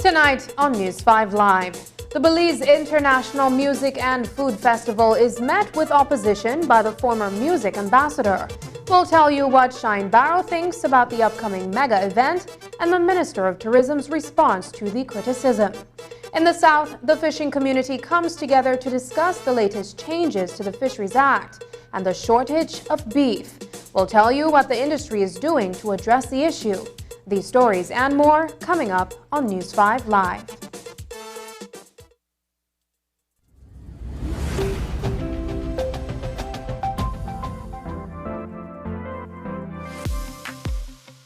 Tonight on News 5 Live, the Belize International Music and Food Festival is met with opposition by the former music ambassador. We'll tell you what Shine Barrow thinks about the upcoming mega event and the Minister of Tourism's response to the criticism. In the South, the fishing community comes together to discuss the latest changes to the Fisheries Act and the shortage of beef. We'll tell you what the industry is doing to address the issue. These stories and more coming up on News 5 Live.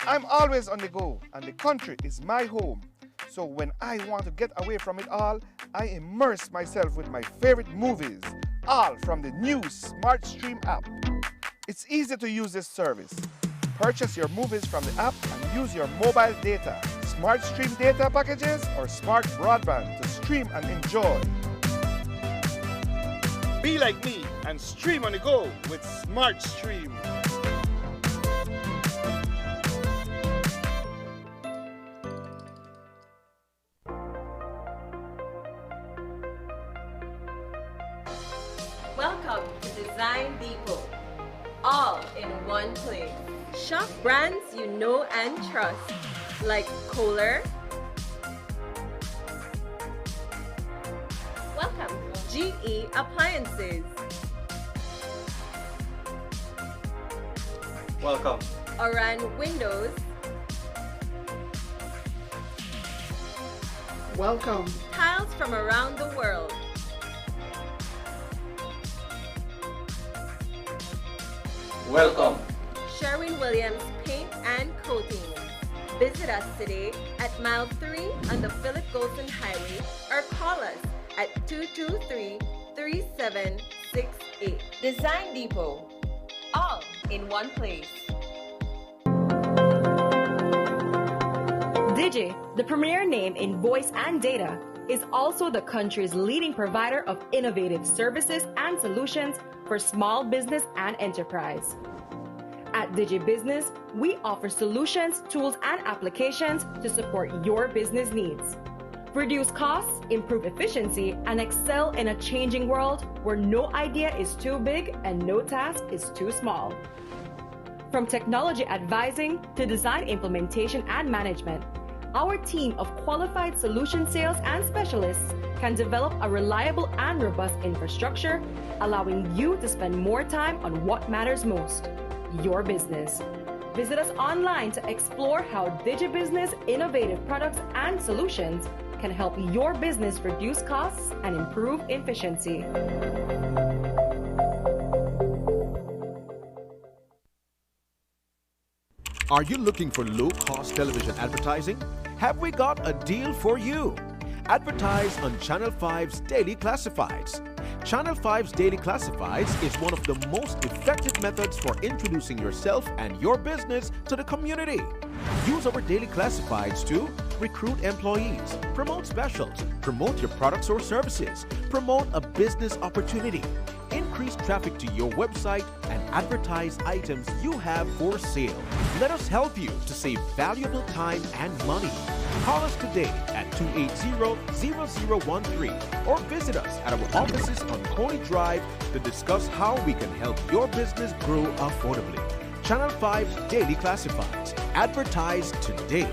I'm always on the go, and the country is my home. So when I want to get away from it all, I immerse myself with my favorite movies, all from the new SmartStream app. It's easy to use this service. Purchase your movies from the app and use your mobile data, SmartStream data packages, or smart broadband to stream and enjoy. Be like me and stream on the go with SmartStream. Welcome to Design Depot, all in one place. Shop brands you know and trust, like Kohler. Welcome, GE Appliances. Welcome. Oran Windows. Welcome. Tiles from around the world. Welcome. Sherwin-Williams Paint and Coating. Visit us today at mile 3 on the Philip Golson Highway or call us at 223-3768. Design Depot, all in one place. Digi, the premier name in voice and data, is also the country's leading provider of innovative services and solutions for small business and enterprise. At DigiBusiness, we offer solutions, tools, and applications to support your business needs. Reduce costs, improve efficiency, and excel in a changing world where no idea is too big and no task is too small. From technology advising to design implementation and management, our team of qualified solution sales and specialists can develop a reliable and robust infrastructure, allowing you to spend more time on what matters most, your business. Visit us online to explore how DigiBusiness innovative products and solutions can help your business reduce costs and improve efficiency. Are you looking for low-cost television advertising? Have we got a deal for you? Advertise on Channel 5's Daily Classifieds. Channel 5's Daily Classifieds is one of the most effective methods for introducing yourself and your business to the community. Use our Daily Classifieds to recruit employees, promote specials, promote your products or services, promote a business opportunity, increase traffic to your website, and advertise items you have for sale. Let us help you to save valuable time and money. Call us today at 280-0013 or visit us at our offices on Coney Drive to discuss how we can help your business grow affordably. Channel 5's Daily Classifieds. Advertise today.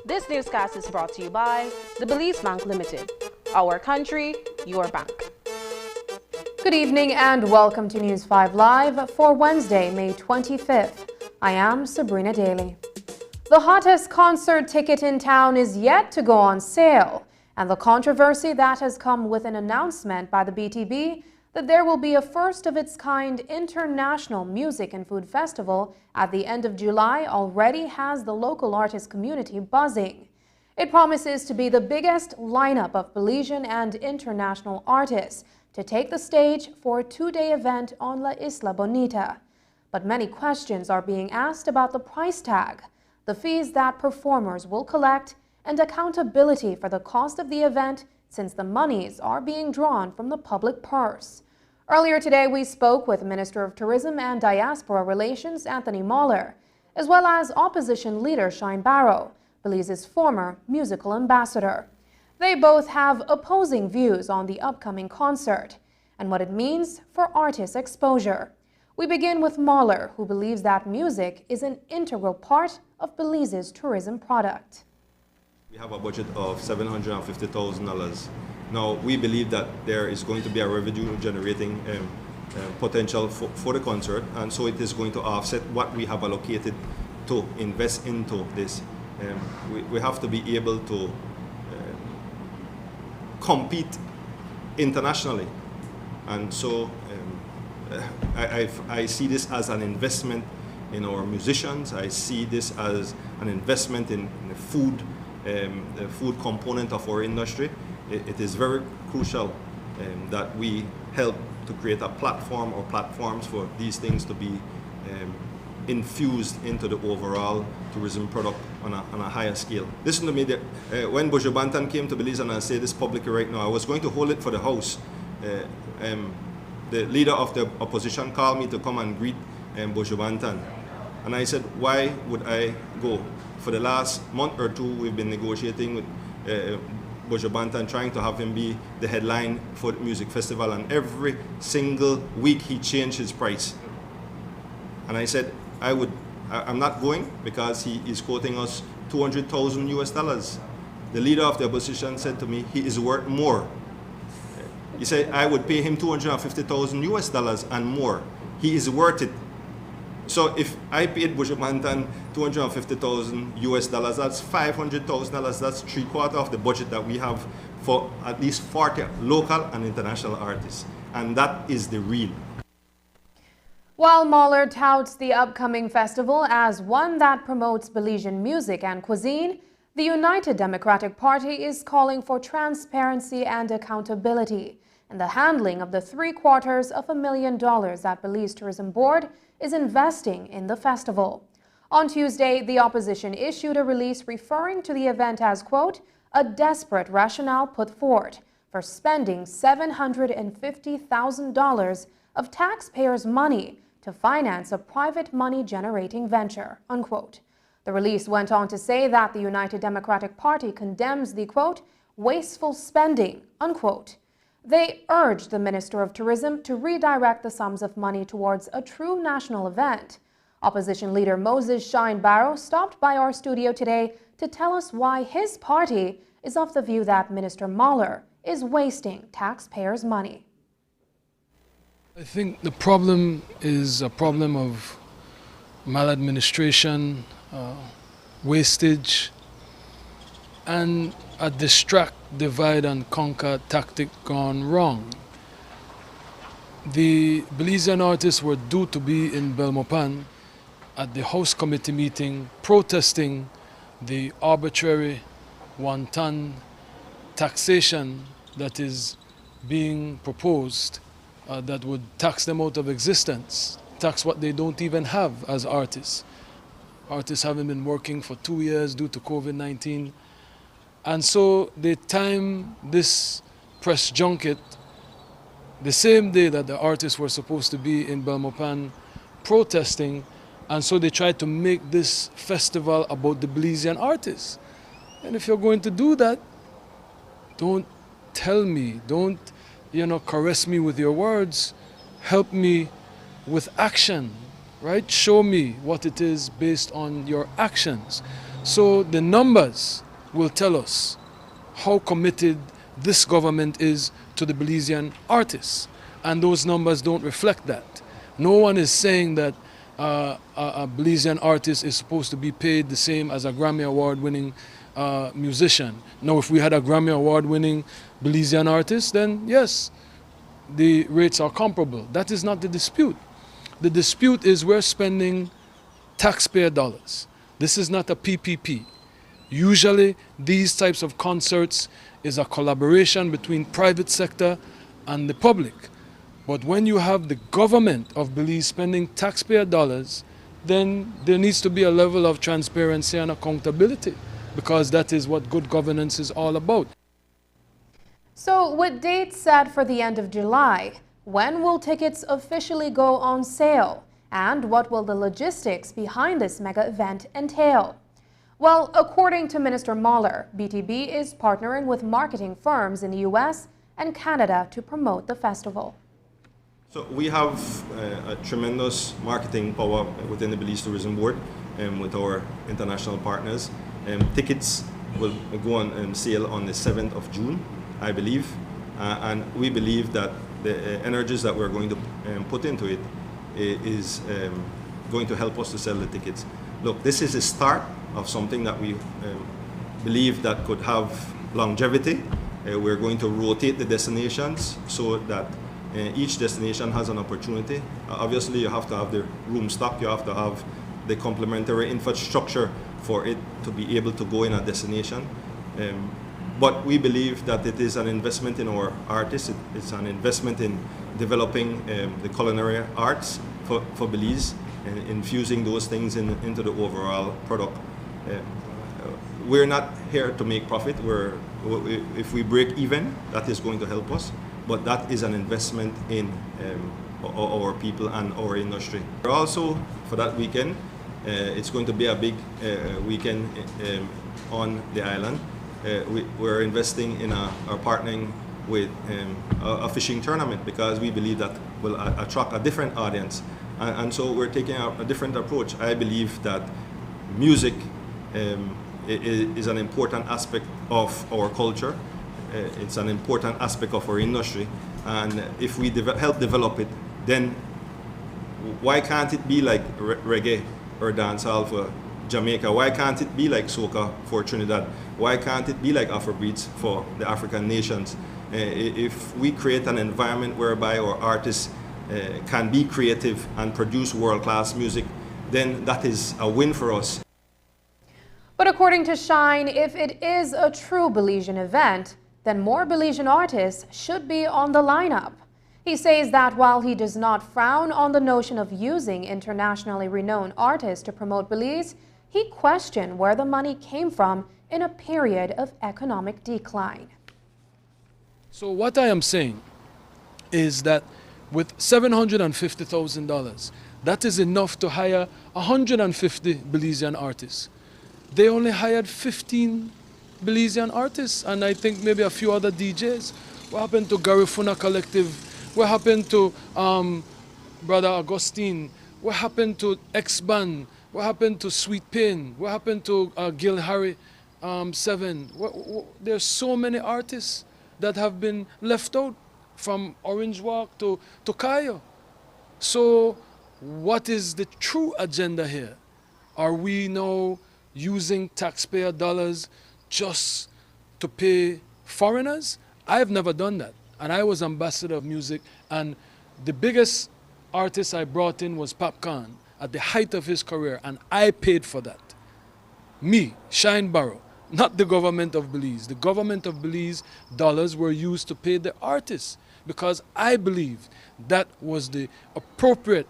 This newscast is brought to you by the Belize Bank Limited. Our country, your bank. Good evening and welcome to News 5 Live for Wednesday, May 25th. I am Sabrina Daly. The hottest concert ticket in town is yet to go on sale, and the controversy that has come with an announcement by the BTB that there will be a first-of-its-kind international music and food festival at the end of July already has the local artist community buzzing. It promises to be the biggest lineup of Belizean and international artists to take the stage for a two-day event on La Isla Bonita. But many questions are being asked about the price tag, the fees that performers will collect, and accountability for the cost of the event since the monies are being drawn from the public purse. Earlier today, we spoke with Minister of Tourism and Diaspora Relations Anthony Mahler, as well as opposition leader Shine Barrow, Belize's former musical ambassador. They both have opposing views on the upcoming concert and what it means for artist exposure. We begin with Mahler, who believes that music is an integral part of Belize's tourism product. We have a budget of $750,000. Now, we believe that there is going to be a revenue-generating potential for the concert, and so it is going to offset what we have allocated to invest into this. We have to be able to compete internationally, and so I see this as an investment in our musicians. I see this as an investment in the food component of our industry. It is very crucial that we help to create a platform or platforms for these things to be infused into the overall tourism product on a higher scale. Listen to me, when Buju Banton came to Belize, and I say this publicly right now, I was going to hold it for the house. The leader of the opposition called me to come and greet Buju Banton. And I said, why would I go? For the last month or two, we've been negotiating with Buju Banton, trying to have him be the headline for the music festival, and every single week he changed his price. And I said, I'm not going because he is quoting us $200,000 US. The leader of the opposition said to me, he is worth more. He said, I would pay him $250,000 US and more. He is worth it. So if I paid Buju Banton $250,000 US, that's $500,000. That's 3/4 of the budget that we have for at least 40 local and international artists. And that is the real. While Mahler touts the upcoming festival as one that promotes Belizean music and cuisine, the United Democratic Party is calling for transparency and accountability in the handling of the $750,000 that Belize Tourism Board is investing in the festival. On Tuesday, the opposition issued a release referring to the event as, quote, a desperate rationale put forward for spending $750,000 of taxpayers' money to finance a private money-generating venture, unquote. The release went on to say that the United Democratic Party condemns the, quote, wasteful spending, unquote. They urged the Minister of Tourism to redirect the sums of money towards a true national event. Opposition leader Moses Shine Barrow stopped by our studio today to tell us why his party is of the view that Minister Mahler is wasting taxpayers' money. I think the problem is a problem of maladministration, wastage, and a distract, divide and conquer tactic gone wrong. The Belizean artists were due to be in Belmopan at the House Committee meeting protesting the arbitrary one-ton taxation that is being proposed that would tax them out of existence, tax what they don't even have as artists. Artists haven't been working for 2 years due to COVID-19. And so they timed this press junket the same day that the artists were supposed to be in Belmopan protesting, and so they tried to make this festival about the Belizean artists. And if you're going to do that, don't tell me, don't caress me with your words, help me with action, right? Show me what it is based on your actions. So the numbers will tell us how committed this government is to the Belizean artists. And those numbers don't reflect that. No one is saying that a Belizean artist is supposed to be paid the same as a Grammy Award-winning musician. Now, if we had a Grammy Award-winning Belizean artist, then yes, the rates are comparable. That is not the dispute. The dispute is we're spending taxpayer dollars. This is not a PPP. Usually these types of concerts is a collaboration between private sector and the public. But when you have the government of Belize spending taxpayer dollars, then there needs to be a level of transparency and accountability, because that is what good governance is all about. So with dates set for the end of July, when will tickets officially go on sale? And what will the logistics behind this mega event entail? Well, according to Minister Mahler, BTB is partnering with marketing firms in the US and Canada to promote the festival. So we have a tremendous marketing power within the Belize Tourism Board with our international partners. Tickets will go on sale on the 7th of June, I believe, and we believe that the energies that we're going to put into it is going to help us to sell the tickets. Look, this is a start of something that we believe that could have longevity. We're going to rotate the destinations so that each destination has an opportunity. Obviously, you have to have the room stock, you have to have the complementary infrastructure for it to be able to go in a destination. But we believe that it is an investment in our artists, it's an investment in developing the culinary arts for Belize, and infusing those things into the overall product. We're not here to make profit. If we break even, that is going to help us, but that is an investment in our people and our industry. Also, for that weekend, it's going to be a big weekend on the island. We're investing in our partnering with a fishing tournament, because we believe that will attract a different audience. And so we're taking a different approach. I believe that music is an important aspect of our culture. It's an important aspect of our industry. And if we help develop it, then why can't it be like reggae or dancehall for Jamaica? Why can't it be like soca for Trinidad? Why can't it be like Afrobeats for the African nations? If we create an environment whereby our artists can be creative and produce world-class music, then that is a win for us. But according to Shine, if it is a true Belizean event, then more Belizean artists should be on the lineup. He says that while he does not frown on the notion of using internationally renowned artists to promote Belize, he questioned where the money came from in a period of economic decline. So what I am saying is that with $750,000, that is enough to hire 150 Belizean artists. They only hired 15 Belizean artists, and I think maybe a few other DJs. What happened to Garifuna Collective? What happened to Brother Augustine? What happened to X-Band? What happened to Sweet Pain? What happened to Gil Harry 7? There's so many artists that have been left out, from Orange Walk to Cayo. So what is the true agenda here? Are we now using taxpayer dollars just to pay foreigners? I've never done that. And I was ambassador of music, and the biggest artist I brought in was Popcorn at the height of his career, and I paid for that. Me, Shine Barrow, not the government of Belize. The government of Belize dollars were used to pay the artists, because I believe that was the appropriate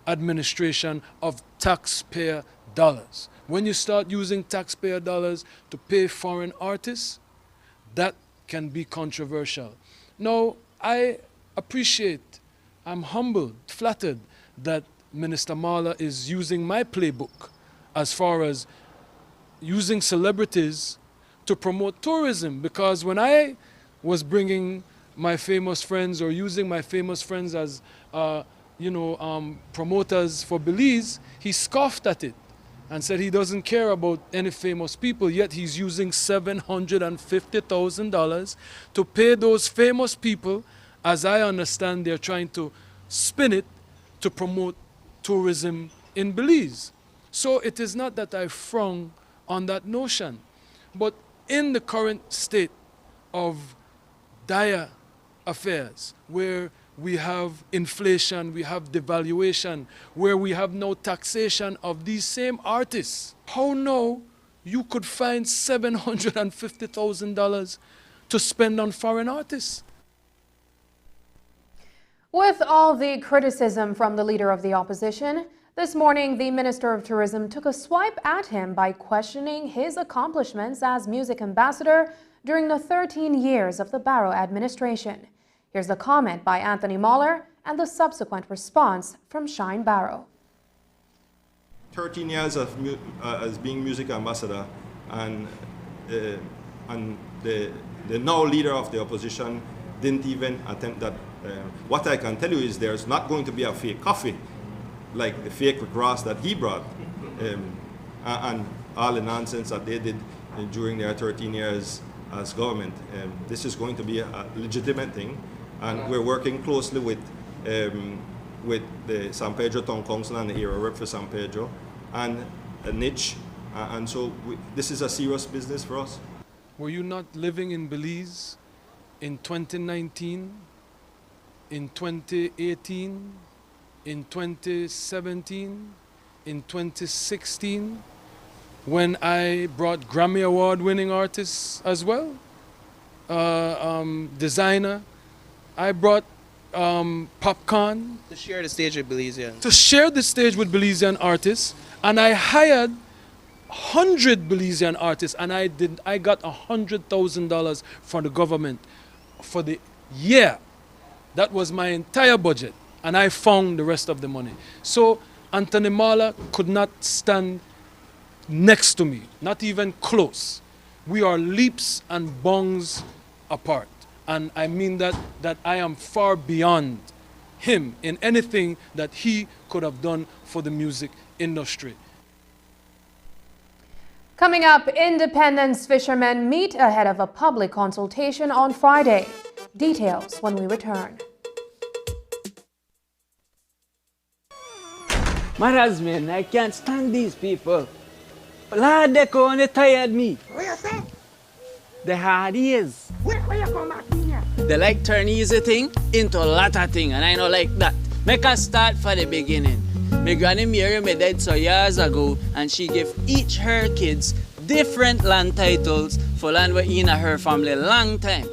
administration of taxpayer dollars. When you start using taxpayer dollars to pay foreign artists, that can be controversial. Now, I appreciate, I'm humbled, flattered that Minister Mahler is using my playbook as far as using celebrities to promote tourism, because when I was bringing my famous friends or using my famous friends as promoters for Belize, he scoffed at it and said he doesn't care about any famous people, yet he's using $750,000 to pay those famous people. As I understand, they're trying to spin it to promote tourism in Belize. So it is not that I frown on that notion, but in the current state of dire affairs, where we have inflation, we have devaluation, where we have no taxation of these same artists. How now you could find $750,000 to spend on foreign artists? With all the criticism from the leader of the opposition, this morning the Minister of Tourism took a swipe at him by questioning his accomplishments as music ambassador during the 13 years of the Barrow administration. Here's the comment by Anthony Mahler and the subsequent response from Shine Barrow. 13 years as being music ambassador, and the now leader of the opposition didn't even attempt that. What I can tell you is there's not going to be a fake coffee like the fake grass that he brought, and all the nonsense that they did during their 13 years as government. This is going to be a legitimate thing, and we're working closely with the San Pedro Town Council and the area rep for San Pedro and a niche, and so this is a serious business for us. Were you not living in Belize in 2019, in 2018, in 2017, in 2016, when I brought Grammy Award winning artists as well? Designer. I brought Popcorn. To share the stage with Belizeans. To share the stage with Belizean artists. And I hired 100 Belizean artists, and I got $100,000 from the government for the year. That was my entire budget, and I found the rest of the money. So Anthony Mahler could not stand next to me, not even close. We are leaps and bounds apart, and I mean that I am far beyond him in anything that he could have done for the music industry. Coming up, Independence fishermen meet ahead of a public consultation on Friday. Details when we return. Maras, man, I can't stand these people. Lord, they only tired me. What you say? The hard is. Where you come back in here? They like turn easy thing into a lot of thing, and I don't like that. Make us start for the beginning. My granny Mary me dead so years ago, and she gave each her kids different land titles for land were in her family long time.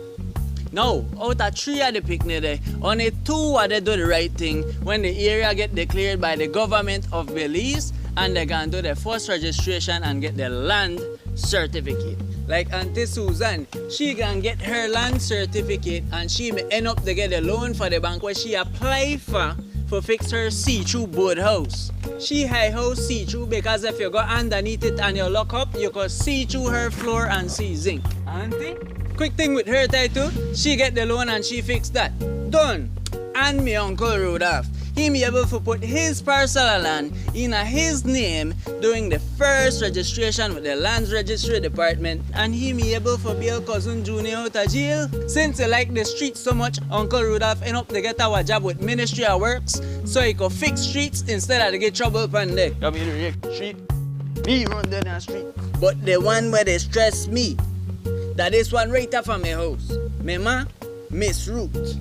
Now, out of 3 of the picnic there, only 2 of they do the right thing when the area get declared by the government of Belize, and they can do their first registration and get their land certificate. Like Auntie Susan, she can get her land certificate and she may end up to get a loan for the bank where she apply for fix her see-through board house. She high house see-through because if you go underneath it and you look up, you can see through her floor and see zinc. Auntie? Quick thing with her title, she get the loan and she fix that. Done. And me Uncle Rudolph, he be able to put his parcel of land in his name during the first registration with the Lands Registry Department, and he be able to bail cousin Junior out of jail. Since he like the streets so much, Uncle Rudolph end up to get our job with Ministry of Works so he could fix streets instead of to get trouble upon there. You mean the street? Me run down the street. But the one where they stress me, that is one right up from my house. My ma, Miss Ruth.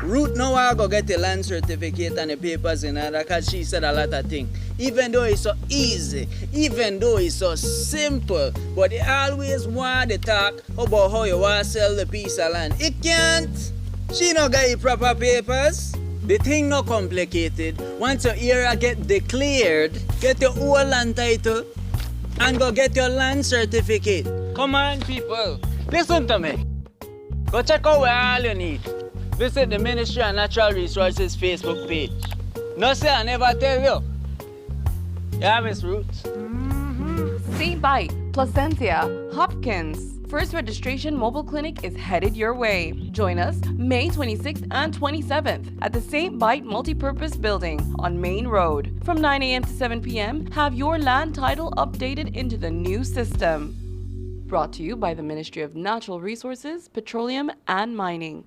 Ruth now I go get the land certificate and the papers in her because she said a lot of things. Even though it's so easy, even though it's so simple, but they always want to talk about how you want to sell the piece of land. It can't. She no got the proper papers. The thing not complicated. Once your area get declared, get your own land title and go get your land certificate. Come on, people. Listen to me. Go check out where all you need. Visit the Ministry of Natural Resources Facebook page. No say I never tell you. Yeah, Miss Ruth. St. Bite, Placentia, Hopkins. First registration mobile clinic is headed your way. Join us May 26th and 27th at the St. Bite Multipurpose Building on Main Road. From 9 a.m. to 7 p.m., have your land title updated into the new system. Brought to you by the Ministry of Natural Resources, Petroleum and Mining.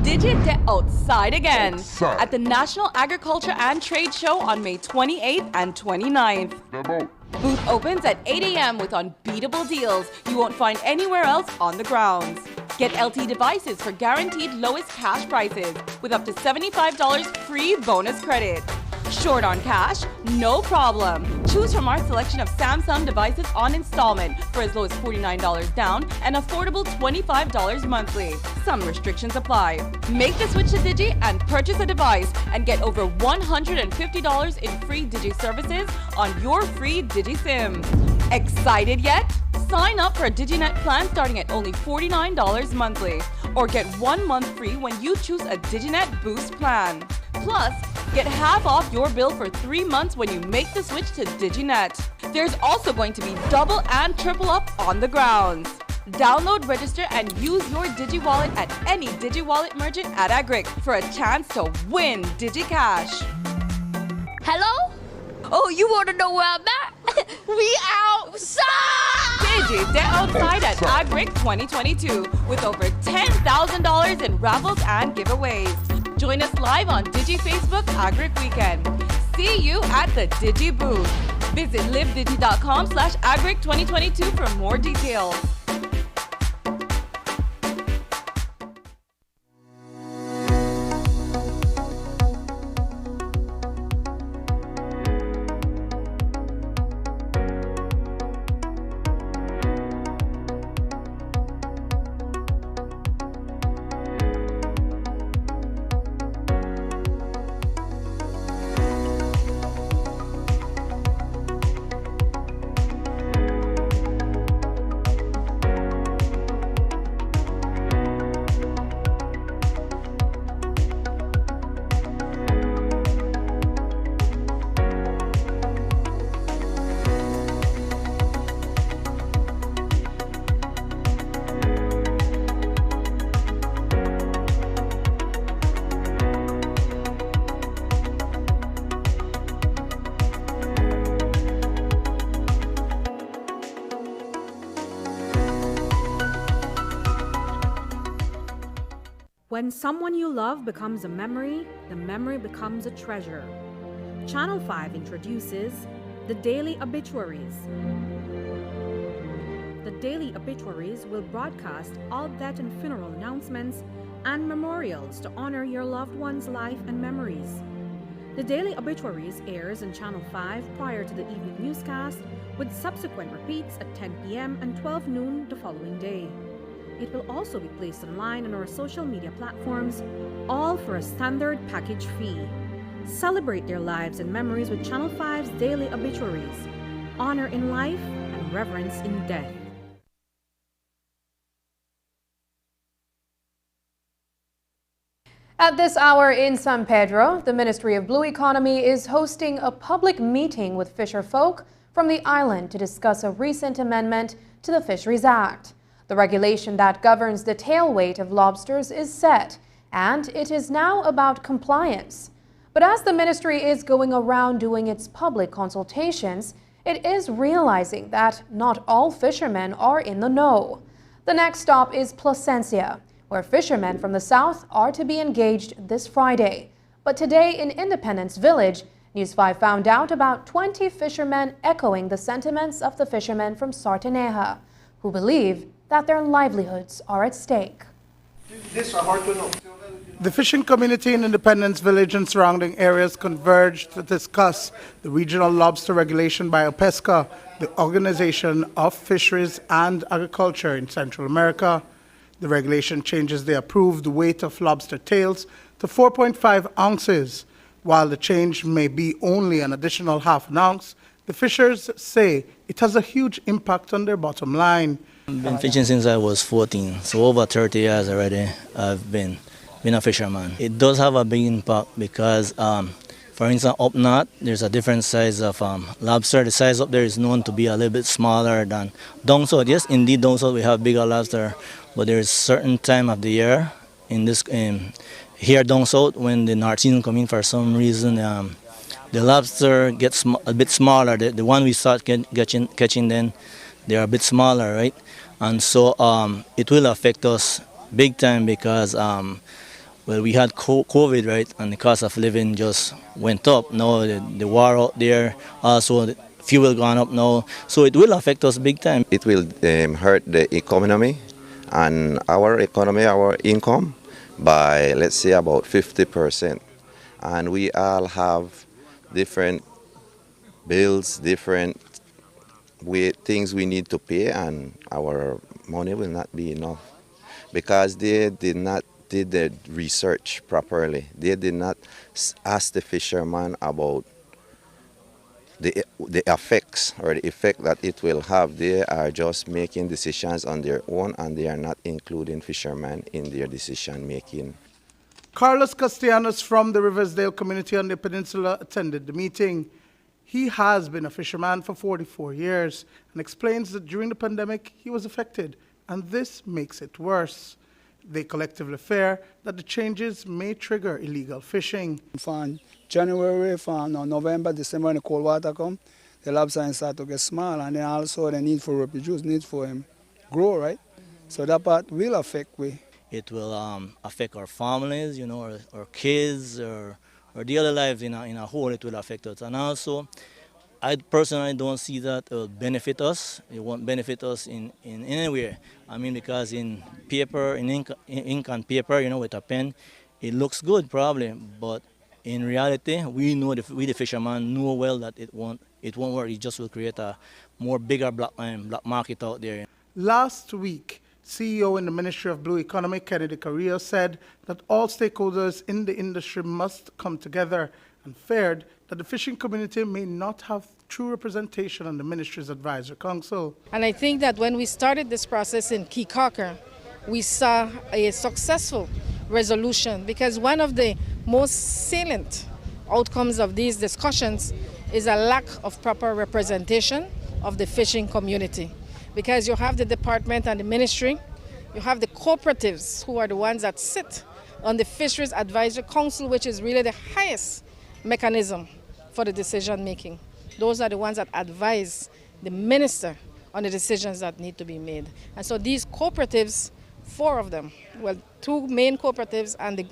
Did you get outside again at the National Agriculture and Trade Show on May 28th and 29th? Booth opens at 8 a.m. with unbeatable deals you won't find anywhere else on the grounds. Get LT devices for guaranteed lowest cash prices with up to $75 free bonus credit. Short on cash? No problem. Choose from our selection of Samsung devices on installment for as low as $49 down and affordable $25 monthly. Some restrictions apply. Make the switch to Digi and purchase a device and get over $150 in free Digi services on your free Digi SIM. Excited yet? Sign up for a DigiNet plan starting at only $49 monthly or get 1 month free when you choose a DigiNet Boost plan. Plus, get half off your bill for 3 months when you make the switch to DigiNet. There's also going to be double and triple up on the grounds. Download, register, and use your DigiWallet at any DigiWallet merchant at Agric for a chance to win DigiCash. Hello? Oh, you want to know where I'm at? We outside! Digi, they're outside at Agric 2022 with over $10,000 in raffles and giveaways. Join us live on Digi Facebook Agric Weekend. See you at the Digi booth. Visit livedigi.com/Agric2022 for more details. When someone you love becomes a memory, the memory becomes a treasure. Channel 5 introduces the Daily Obituaries. The Daily Obituaries will broadcast all death and funeral announcements and memorials to honor your loved one's life and memories. The Daily Obituaries airs on Channel 5 prior to the evening newscast, with subsequent repeats at 10 p.m. and 12 noon the following day. It will also be placed online on our social media platforms, all for a standard package fee. Celebrate their lives and memories with Channel 5's Daily Obituaries. Honor in life and reverence in death. At this hour in San Pedro, the Ministry of Blue Economy is hosting a public meeting with fisher folk from the island to discuss a recent amendment to the Fisheries Act. The regulation that governs the tail weight of lobsters is set, and it is now about compliance. But as the ministry is going around doing its public consultations, it is realizing that not all fishermen are in the know. The next stop is Placencia, where fishermen from the south are to be engaged this Friday. But today in Independence Village, News 5 found out about 20 fishermen echoing the sentiments of the fishermen from Sartaneja, who believe that their livelihoods are at stake. The fishing community in Independence Village and surrounding areas converged to discuss the regional lobster regulation by OPESCA, the Organization of Fisheries and Agriculture in Central America. The regulation changes the approved weight of lobster tails to 4.5 ounces. While the change may be only an additional half an ounce, the fishers say it has a huge impact on their bottom line. I've been fishing since I was 14, so over 30 years already I've been a fisherman. It does have a big impact because, for instance, up north there's a different size of lobster. The size up there is known to be a little bit smaller than down south. Yes, indeed, down south we have bigger lobster, but there is certain time of the year here down south when the north season comes in for some reason. The lobster gets a bit smaller. The one we start catching then, they are a bit smaller, right? And so it will affect us big time because, well, we had COVID, right? And the cost of living just went up. Now the war out there, also the fuel gone up now. So it will affect us big time. It will hurt the economy and our economy, our income, by let's say about 50%. And we all have different bills, different things we need to pay, and our money will not be enough because they did not did the research properly. They did not ask the fisherman about the effects or the effect that it will have. They are just making decisions on their own, and they are not including fishermen in their decision making. Carlos Castellanos from the Riversdale community on the peninsula attended the meeting. He has been a fisherman for 44 years and explains that during the pandemic he was affected, and this makes it worse. They collectively fear that the changes may trigger illegal fishing. From January, from November, December, when the cold water comes, the lobster start to get small, and then also the need for reproduce, need for him grow, right? So that part will affect we. It will affect our families, you know, our kids, or the other lives in a whole. It will affect us, and also, I personally don't see that it will benefit us. It won't benefit us in anywhere. I mean, because in paper, in ink and paper, you know, with a pen, it looks good probably, but in reality, we know we the fishermen know well that it won't work. It just will create a more bigger black market out there. Last week, CEO in the Ministry of Blue Economy, Kennedy Carrillo, said that all stakeholders in the industry must come together, and feared that the fishing community may not have true representation on the ministry's advisory council. And I think that when we started this process in Keycocker, we saw a successful resolution, because one of the most salient outcomes of these discussions is a lack of proper representation of the fishing community. Because you have the department and the ministry, you have the cooperatives who are the ones that sit on the Fisheries Advisory Council, which is really the highest mechanism for the decision making. Those are the ones that advise the minister on the decisions that need to be made. And so these cooperatives, 4 of them, well, 2 main cooperatives and the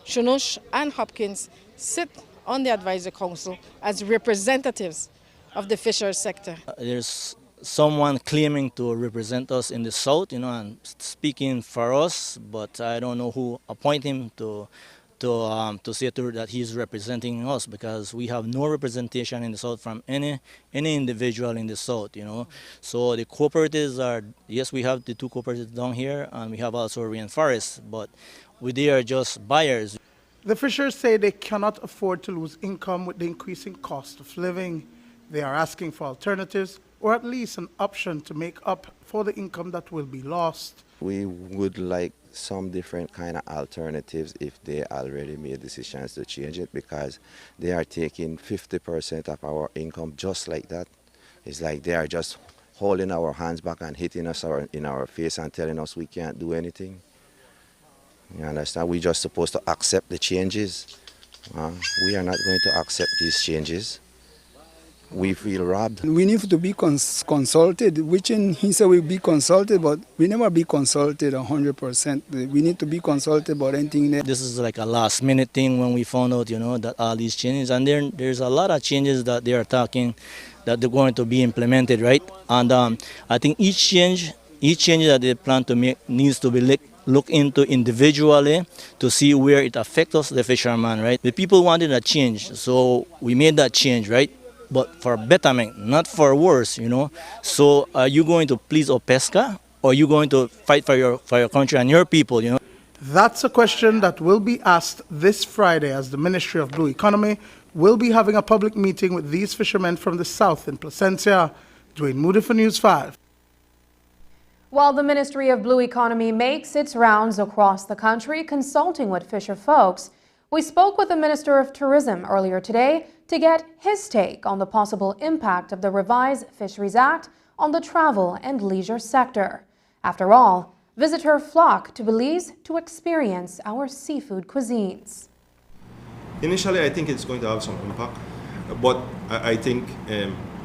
Shunush and Hopkins sit on the advisory council as representatives of the fisheries sector. There's someone claiming to represent us in the south, you know, and speaking for us, but I don't know who appointed him to say that he's representing us, because we have no representation in the south from any individual in the south, you know. So the cooperatives are, yes, we have the 2 cooperatives down here, and we have also Rainforest, but they are just buyers. The fishers say they cannot afford to lose income with the increasing cost of living. They are asking for alternatives, or at least an option to make up for the income that will be lost. We would like some different kind of alternatives if they already made decisions to change it, because they are taking 50% of our income just like that. It's like they are just holding our hands back and hitting us in our face and telling us we can't do anything. You understand? We're just supposed to accept the changes. We are not going to accept these changes. We feel robbed. We need to be consulted, which he said we'll be consulted, but we never be consulted 100%. We need to be consulted about anything there. This is like a last minute thing when we found out, you know, that all these changes, and there's a lot of changes that they are talking that they're going to be implemented, right? And I think each change that they plan to make needs to be looked into individually to see where it affects us, the fishermen, right? The people wanted a change, so we made that change, right? But for betterment, not for worse, you know. So are you going to please OPESCA, or are you going to fight for your country and your people, you know? That's a question that will be asked this Friday, as the Ministry of Blue Economy will be having a public meeting with these fishermen from the south in Placencia. Dwayne Moody for News 5. While the Ministry of Blue Economy makes its rounds across the country consulting with fisher folks, we spoke with the Minister of Tourism earlier today to get his take on the possible impact of the revised Fisheries Act on the travel and leisure sector. After all, visitors flock to Belize to experience our seafood cuisines. Initially, I think it's going to have some impact, but I think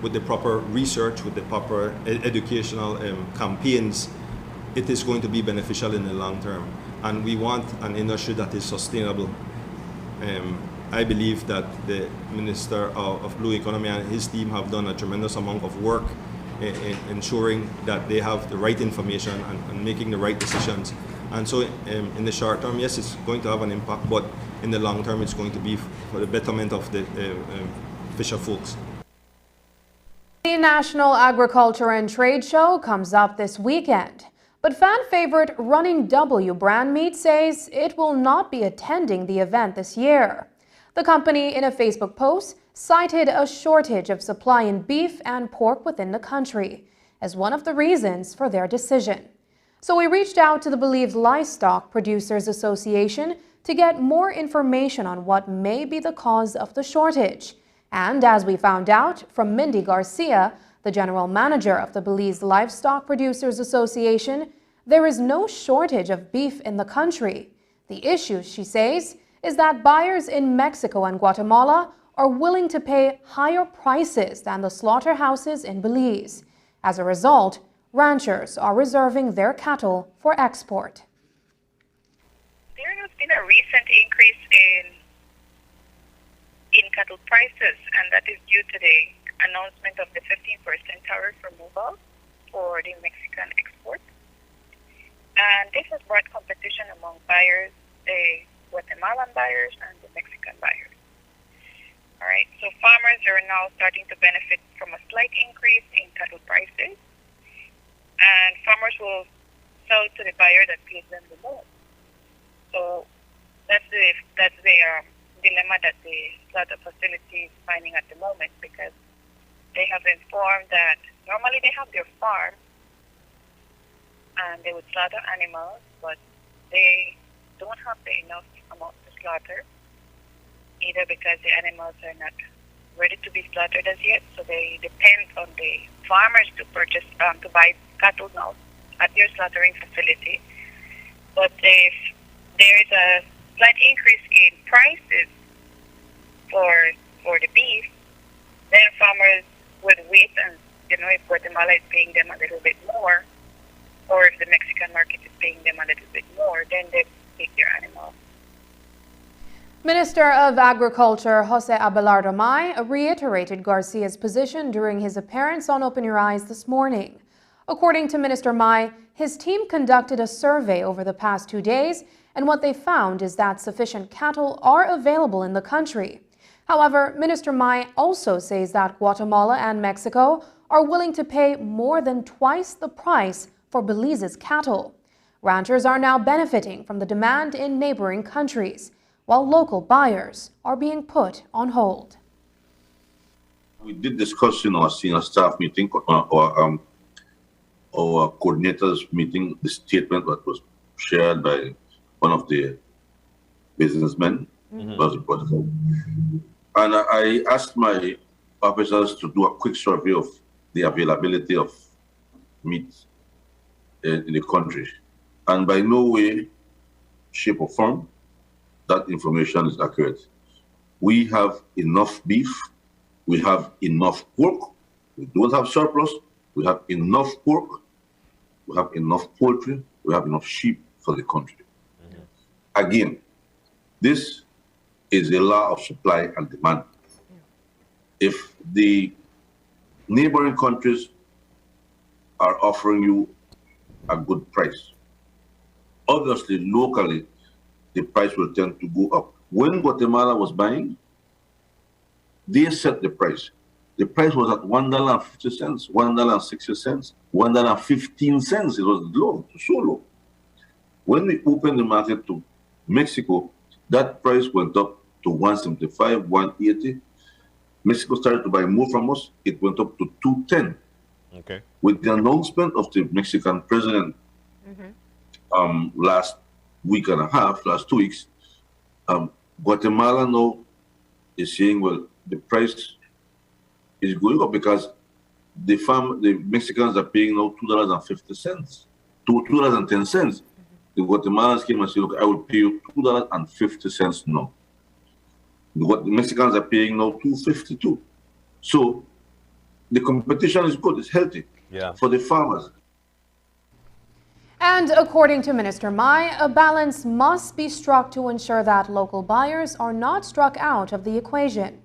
with the proper research, with the proper educational campaigns, it is going to be beneficial in the long term. And we want an industry that is sustainable. I believe that the Minister of Blue Economy and his team have done a tremendous amount of work ensuring that they have the right information and making the right decisions. And so in the short term, yes, it's going to have an impact, but in the long term, it's going to be for the betterment of the fisher folks. The National Agriculture and Trade Show comes up this weekend. But fan favorite Running W Brand Meat says it will not be attending the event this year. The company, in a Facebook post, cited a shortage of supply in beef and pork within the country as one of the reasons for their decision. So we reached out to the Belize Livestock Producers Association to get more information on what may be the cause of the shortage. And as we found out from Mindy Garcia, the general manager of the Belize Livestock Producers Association, there is no shortage of beef in the country. The issue, she says, is that buyers in Mexico and Guatemala are willing to pay higher prices than the slaughterhouses in Belize. As a result, ranchers are reserving their cattle for export. There has been a recent increase in cattle prices, and that is due to the announcement of the 15% tariff removal for the Mexican export. And this has brought competition among buyers, the Guatemalan buyers and the Mexican buyers. All right, so farmers are now starting to benefit from a slight increase in cattle prices, and farmers will sell to the buyer that pays them the most. So that's the dilemma that the slaughter facility is finding at the moment, because they have informed that normally they have their farm and they would slaughter animals, but they don't have the enough amount to slaughter, either because the animals are not ready to be slaughtered as yet, so they depend on the farmers to purchase, to buy cattle now at their slaughtering facility. But if there is a slight increase in prices for the beef, then farmers would wait and, if Guatemala is paying them a little bit more, or if the Mexican market is paying them a little bit more, then they take their animals. Minister of Agriculture Jose Abelardo May reiterated Garcia's position during his appearance on Open Your Eyes this morning. According to Minister May, his team conducted a survey over the past 2 days, and what they found is that sufficient cattle are available in the country. However, Minister May also says that Guatemala and Mexico are willing to pay more than twice the price for Belize's cattle. Ranchers are now benefiting from the demand in neighboring countries, while local buyers are being put on hold. We did discuss in our senior staff meeting, our coordinators meeting, the statement that was shared by one of the businessmen. Was important. And I asked my officers to do a quick survey of the availability of meat in the country. And by no way, shape or form, that information is accurate. We have enough beef, we have enough pork, we don't have surplus, we have enough pork, we have enough poultry, we have enough sheep for the country. Again, this is a law of supply and demand. If the neighboring countries are offering you a good price, obviously locally the price will tend to go up. When Guatemala was buying, they set the price. The price was at $1.50, $1.60, $1.15. It was low, so low. When we opened the market to Mexico, that price went up to $1.75, $1.80. Mexico started to buy more from us. It went up to $2.10. Okay. With the announcement of the Mexican president last week and a half, last 2 weeks, Guatemala now is saying, well, the price is going up because the Mexicans are paying now $2.50 to $2.10. The Guatemalans came and said, look, I will pay you $2.50 now. What the Mexicans are paying now $2.52. So the competition is good, it's healthy for the farmers. And according to Minister May, a balance must be struck to ensure that local buyers are not struck out of the equation.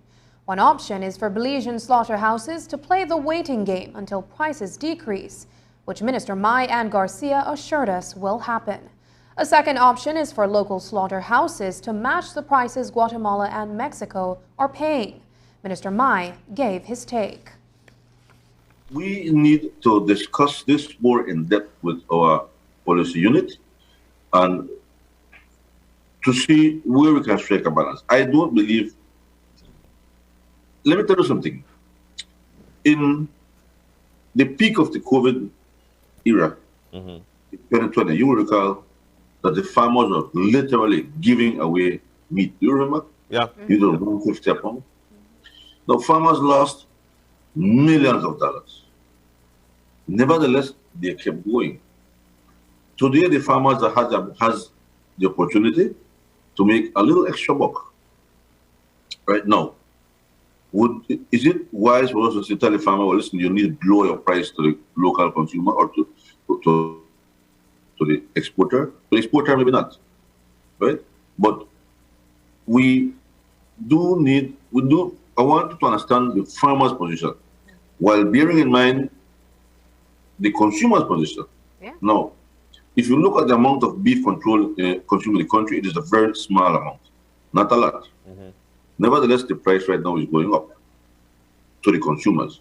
One option is for Belizean slaughterhouses to play the waiting game until prices decrease, which Minister Mai Ann Garcia assured us will happen. A second option is for local slaughterhouses to match the prices Guatemala and Mexico are paying. Minister Mai gave his take. We need to discuss this more in depth with our policy unit and to see where we can strike a balance. I don't believe. Let me tell you something. In the peak of the COVID era, in 2020, you will recall that the farmers were literally giving away meat. Do you remember? Yeah. You don't know, 50 a pound. The farmers lost millions of dollars. Nevertheless, they kept going. Today, the farmers has the opportunity to make a little extra buck. Right now, is it wise for us to tell the farmer, well, listen, you need to lower your price to the local consumer or to the exporter? To the exporter, maybe not, right? But I want to understand the farmer's position while bearing in mind the consumer's position. Yeah. Now, if you look at the amount of beef consumed in the country, it is a very small amount, not a lot. Nevertheless, the price right now is going up to the consumers.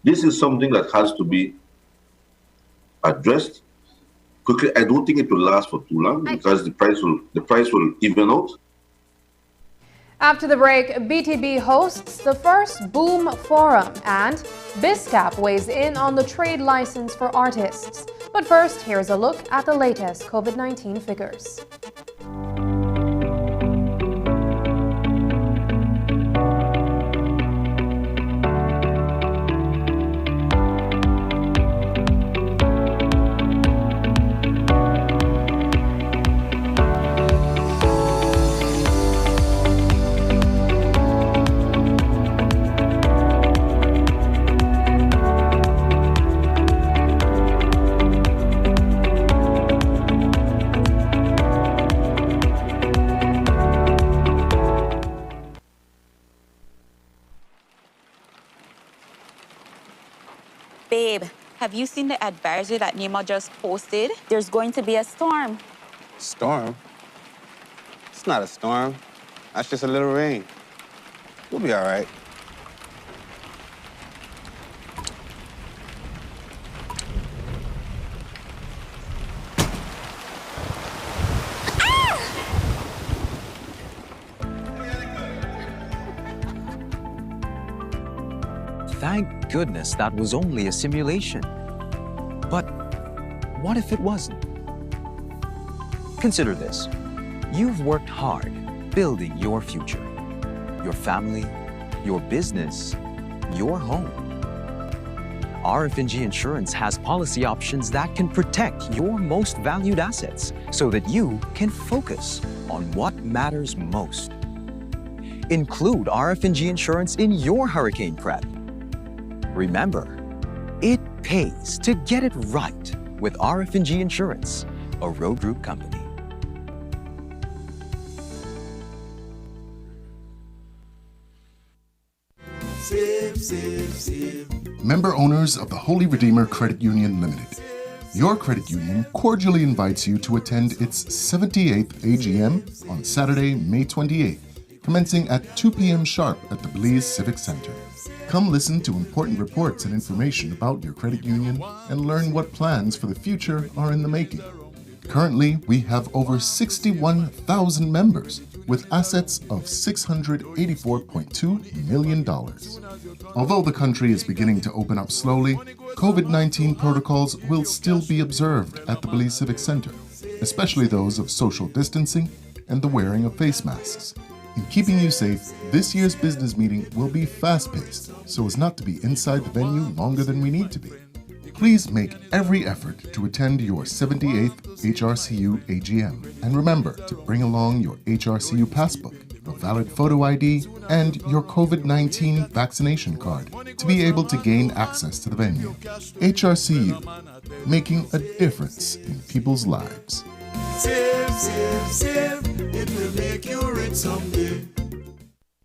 This is something that has to be addressed quickly. I don't think it will last for too long because the price will even out. After the break, BTB hosts the first Boom Forum and BISCAP weighs in on the trade license for artists. But first, here's a look at the latest COVID-19 figures. Babe, have you seen the advisory that NEMA just posted? There's going to be a storm. Storm? It's not a storm. That's just a little rain. We'll be all right. Thank goodness that was only a simulation. But what if it wasn't? Consider this. You've worked hard building your future, your family, your business, your home. RFNG Insurance has policy options that can protect your most valued assets so that you can focus on what matters most. Include RFNG Insurance in your hurricane prep. Remember, it pays to get it right with RFNG Insurance, a Road Group company. Save, save, save. Member owners of the Holy Redeemer Credit Union Limited. Your credit union cordially invites you to attend its 78th AGM on Saturday, May 28th, commencing at 2 p.m. sharp at the Belize Civic Center. Come listen to important reports and information about your credit union and learn what plans for the future are in the making. Currently, we have over 61,000 members with assets of $684.2 million. Although the country is beginning to open up slowly, COVID-19 protocols will still be observed at the Belize Civic Center, especially those of social distancing and the wearing of face masks. In keeping you safe, this year's business meeting will be fast-paced, so as not to be inside the venue longer than we need to be. Please make every effort to attend your 78th HRCU AGM. And remember to bring along your HRCU passbook, a valid photo ID, and your COVID-19 vaccination card to be able to gain access to the venue. HRCU, making a difference in people's lives. Save, save, save. It will make you rich someday.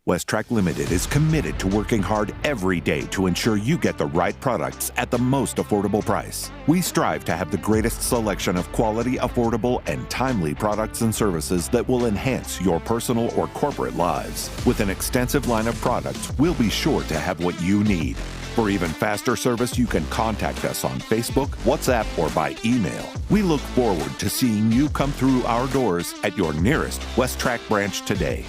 Westtrack Limited is committed to working hard every day to ensure you get the right products at the most affordable price. We strive to have the greatest selection of quality, affordable, and timely products and services that will enhance your personal or corporate lives. With an extensive line of products, we'll be sure to have what you need. For even faster service, you can contact us on Facebook, WhatsApp, or by email. We look forward to seeing you come through our doors at your nearest Westtrack branch today.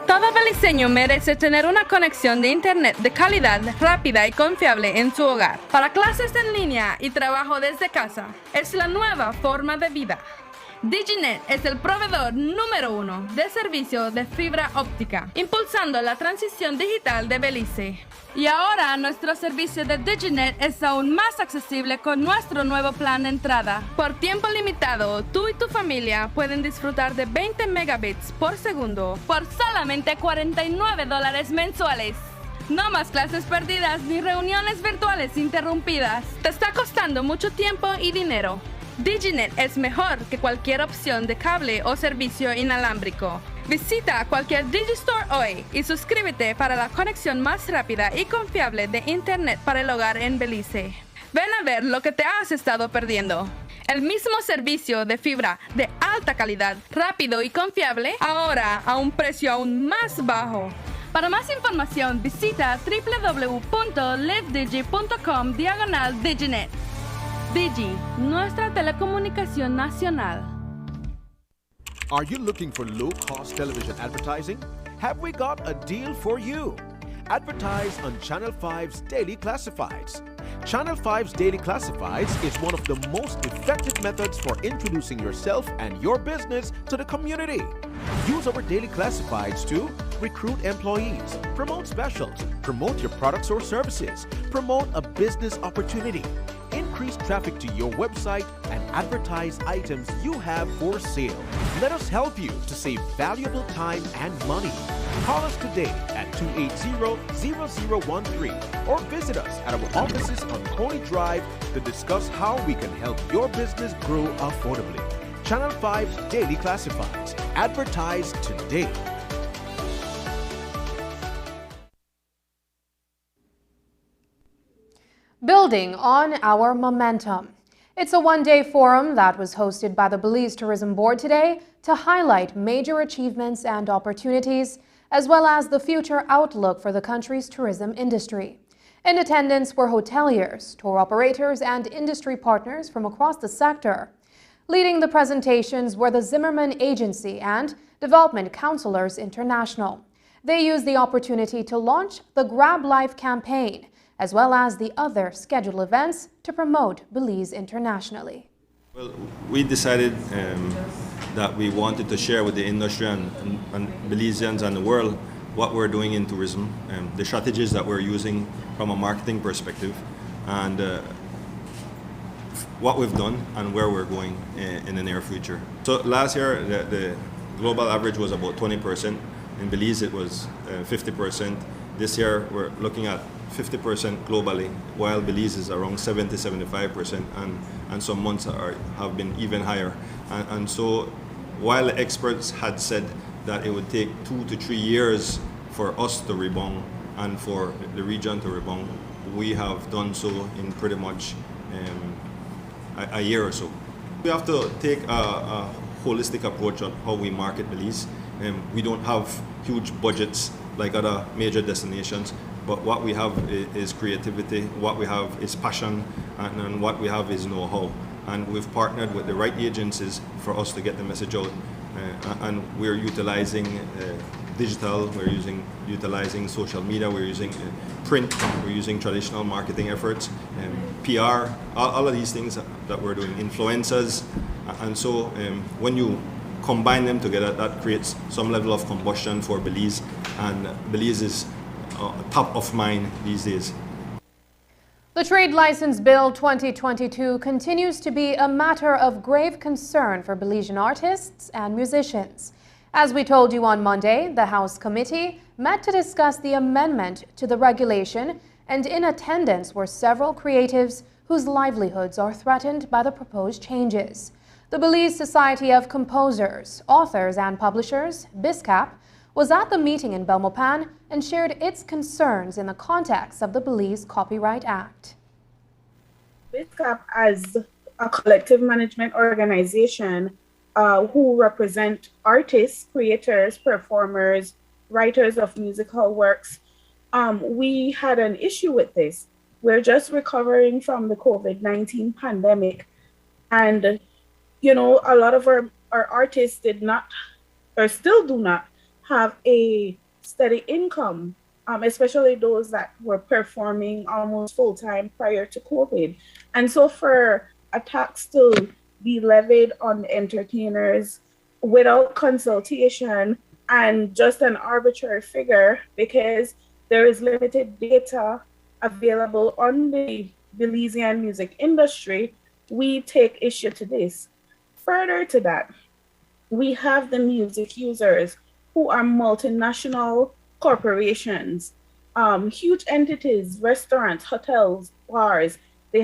Todo beliceño merece tener una conexión de internet de calidad, rápida y confiable en su hogar. Para clases en línea y trabajo desde casa, es la nueva forma de vida. Diginet es el proveedor número 1 de servicio de fibra óptica, impulsando la transición digital de Belice. Y ahora nuestro servicio de Diginet es aún más accesible con nuestro nuevo plan de entrada. Por tiempo limitado, tú y tu familia pueden disfrutar de 20 megabits por segundo por solamente $49 mensuales. No más clases perdidas ni reuniones virtuales interrumpidas. Te está costando mucho tiempo y dinero. Diginet es mejor que cualquier opción de cable o servicio inalámbrico. Visita cualquier Digistore hoy y suscríbete para la conexión más rápida y confiable de Internet para el hogar en Belice. Ven a ver lo que te has estado perdiendo. El mismo servicio de fibra de alta calidad, rápido y confiable, ahora a un precio aún más bajo. Para más información, visita www.livedigi.com/Diginet. Digi, nuestra telecomunicación nacional. Are you looking for low-cost television advertising? Have we got a deal for you? Advertise on Channel 5's Daily Classifieds. Channel 5's Daily Classifieds is one of the most effective methods for introducing yourself and your business to the community. Use our Daily Classifieds to recruit employees, promote specials, promote your products or services, promote a business opportunity, increase traffic to your website, and advertise items you have for sale. Let us help you to save valuable time and money. Call us today at 280-0013 or visit us at our offices on Coney Drive to discuss how we can help your business grow affordably. Channel 5's Daily Classifieds. Advertise today. Building on our momentum. It's a one-day forum that was hosted by the Belize Tourism Board today to highlight major achievements and opportunities, as well as the future outlook for the country's tourism industry. In attendance were hoteliers, tour operators, and industry partners from across the sector. Leading the presentations were the Zimmerman Agency and Development Counselors International. They used the opportunity to launch the Grab Life campaign, as well as the other scheduled events to promote Belize internationally. Well, we decided that we wanted to share with the industry and Belizeans and the world what we're doing in tourism, the strategies that we're using from a marketing perspective, and what we've done and where we're going in the near future. So last year, the global average was about 20%. In Belize, it was 50%. This year, we're looking at 50% globally, while Belize is around 70-75%, and some months have been even higher. And so, while the experts had said that it would take 2 to 3 years for us to rebound and for the region to rebound, we have done so in pretty much a year or so. We have to take a holistic approach on how we market Belize. We don't have huge budgets like other major destinations, but what we have is creativity, what we have is passion, and what we have is know-how. And we've partnered with the right agencies for us to get the message out. And we're utilizing digital, we're utilizing social media, we're using print, we're using traditional marketing efforts, PR, all of these things that we're doing, influencers. And so when you combine them together, that creates some level of combustion for Belize, and Belize is top of mind these days. The Trade License Bill 2022 continues to be a matter of grave concern for Belizean artists and musicians. As we told you on Monday, the House Committee met to discuss the amendment to the regulation, and in attendance were several creatives whose livelihoods are threatened by the proposed changes. The Belize Society of Composers, Authors and Publishers, BISCAP, was at the meeting in Belmopan and shared its concerns in the context of the Belize Copyright Act. BizCap, as a collective management organization who represent artists, creators, performers, writers of musical works, we had an issue with this. We're just recovering from the COVID-19 pandemic, and you know, a lot of our artists did not, or still do not, have a steady income, especially those that were performing almost full-time prior to COVID. And so for a tax to be levied on entertainers without consultation and just an arbitrary figure, because there is limited data available on the Belizean music industry, we take issue to this. Further to that, we have the music users who are multinational corporations, huge entities, restaurants, hotels, bars. They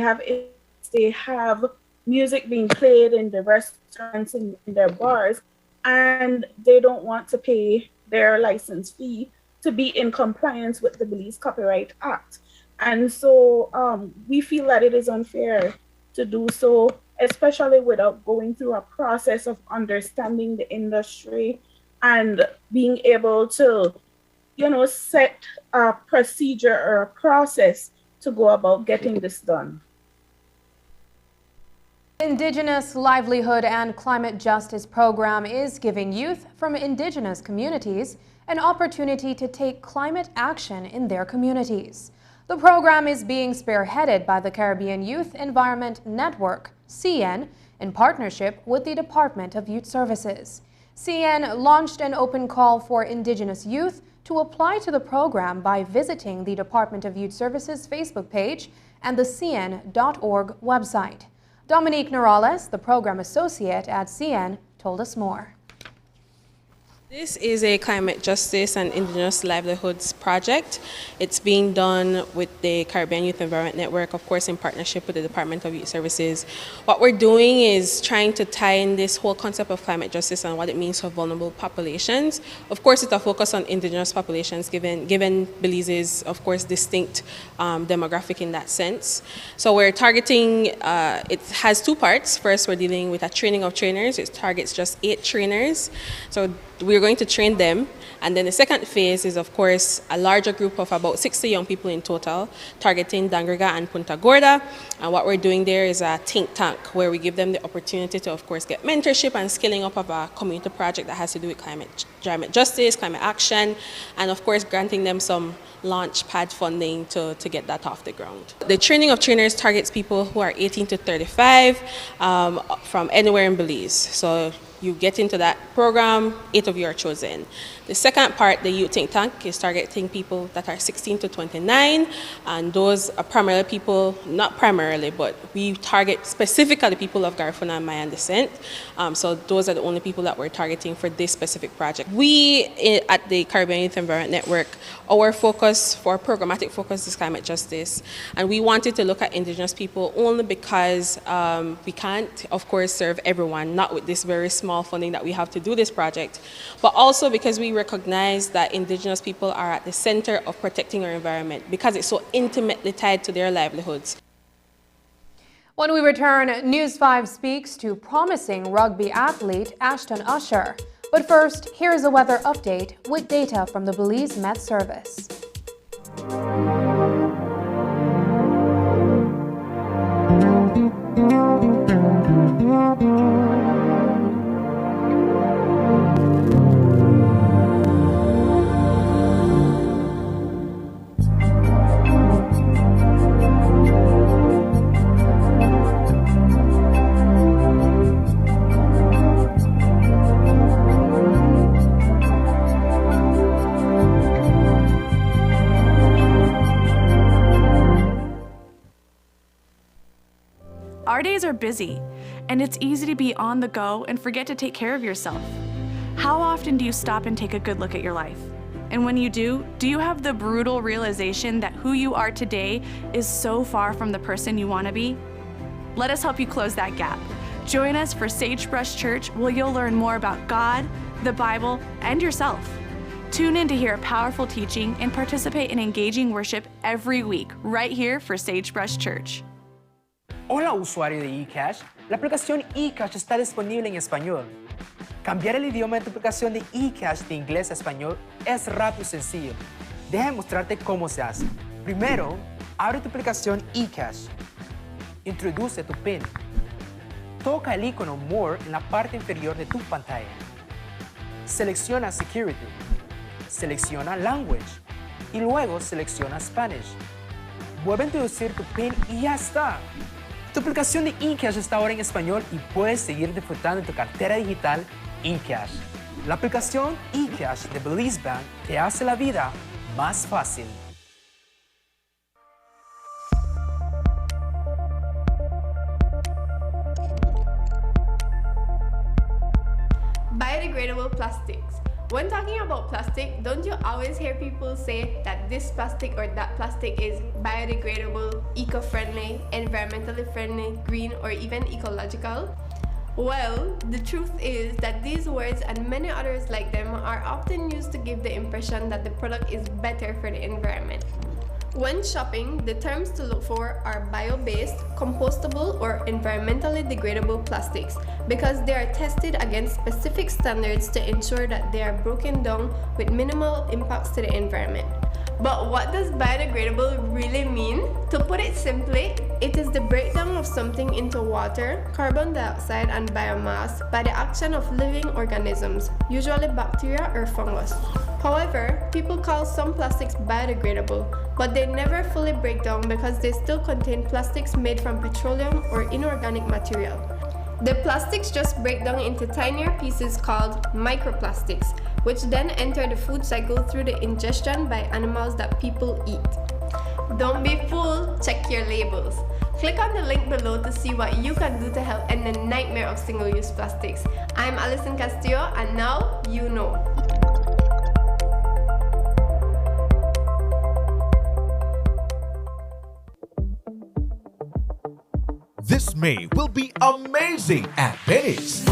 have music being played in the restaurants and in their bars, and they don't want to pay their license fee to be in compliance with the Belize Copyright Act. And so we feel that it is unfair to do so, especially without going through a process of understanding the industry and being able to, you know, set a procedure or a process to go about getting this done. Indigenous Livelihood and Climate Justice Program is giving youth from Indigenous communities an opportunity to take climate action in their communities. The program is being spearheaded by the Caribbean Youth Environment Network, CN, in partnership with the Department of Youth Services. CN launched an open call for Indigenous youth to apply to the program by visiting the Department of Youth Services Facebook page and the CN.org website. Dominique Norales, the program associate at CN, told us more. This is a climate justice and Indigenous livelihoods project. It's being done with the Caribbean Youth Environment Network, of course, in partnership with the Department of Youth Services. What we're doing is trying to tie in this whole concept of climate justice and what it means for vulnerable populations. Of course, it's a focus on Indigenous populations, given Belize's, of course, distinct demographic in that sense. So we're targeting, it has two parts. First, we're dealing with a training of trainers. It targets just 8 trainers. So we're going to train them, and then the second phase is, of course, a larger group of about 60 young people in total, targeting Dangriga and Punta Gorda. And what we're doing there is a think tank where we give them the opportunity to, of course, get mentorship and skilling up of a community project that has to do with climate justice, climate action, and of course, granting them some launch pad funding to get that off the ground. The training of trainers targets people who are 18 to 35 from anywhere in Belize. So you get into that program, 8 of you are chosen. The second part, the youth think tank, is targeting people that are 16 to 29, and those are primarily people, not primarily, but we target specifically people of Garifuna and Mayan descent. So those are the only people that we're targeting for this specific project. We at the Caribbean Youth Environment Network, our focus, for programmatic focus, is climate justice, and we wanted to look at Indigenous people only because we can't, of course, serve everyone, not with this very small funding that we have to do this project, but also because we recognize that Indigenous people are at the center of protecting our environment because it's so intimately tied to their livelihoods. When we return, News 5 speaks to promising rugby athlete Ashton Usher. But first, here's a weather update with data from the Belize Met Service. Our days are busy, and it's easy to be on the go and forget to take care of yourself. How often do you stop and take a good look at your life? And when you do you have the brutal realization that who you are today is so far from the person you want to be? Let us help you close that gap. Join us for Sagebrush Church, where you'll learn more about God, the Bible, and yourself. Tune in to hear a powerful teaching and participate in engaging worship every week, right here for Sagebrush Church. Hola usuario de eCash, la aplicación eCash está disponible en español. Cambiar el idioma de tu aplicación de eCash de inglés a español es rápido y sencillo. Deja mostrarte cómo se hace. Primero, abre tu aplicación eCash. Introduce tu PIN. Toca el icono More en la parte inferior de tu pantalla. Selecciona Security. Selecciona Language. Y luego selecciona Spanish. Vuelve a introducir tu PIN y ya está. Tu aplicación de eCash está ahora en español y puedes seguir disfrutando de tu cartera digital eCash. La aplicación eCash de Belize Bank te hace la vida más fácil. Biodegradable plastics. When talking about plastic, don't you always hear people say that this plastic or that plastic is biodegradable, eco-friendly, environmentally friendly, green, or even ecological? Well, the truth is that these words and many others like them are often used to give the impression that the product is better for the environment. When shopping, the terms to look for are bio-based, compostable, or environmentally degradable plastics because they are tested against specific standards to ensure that they are broken down with minimal impacts to the environment. But what does biodegradable really mean? To put it simply, it is the breakdown of something into water, carbon dioxide, and biomass by the action of living organisms, usually bacteria or fungus. However, people call some plastics biodegradable, but they never fully break down because they still contain plastics made from petroleum or inorganic material. The plastics just break down into tinier pieces called microplastics, which then enter the food cycle through the ingestion by animals that people eat. Don't be fooled, check your labels. Click on the link below to see what you can do to help end the nightmare of single-use plastics. I'm Alison Castillo, and now you know. This May will be amazing at Penny's.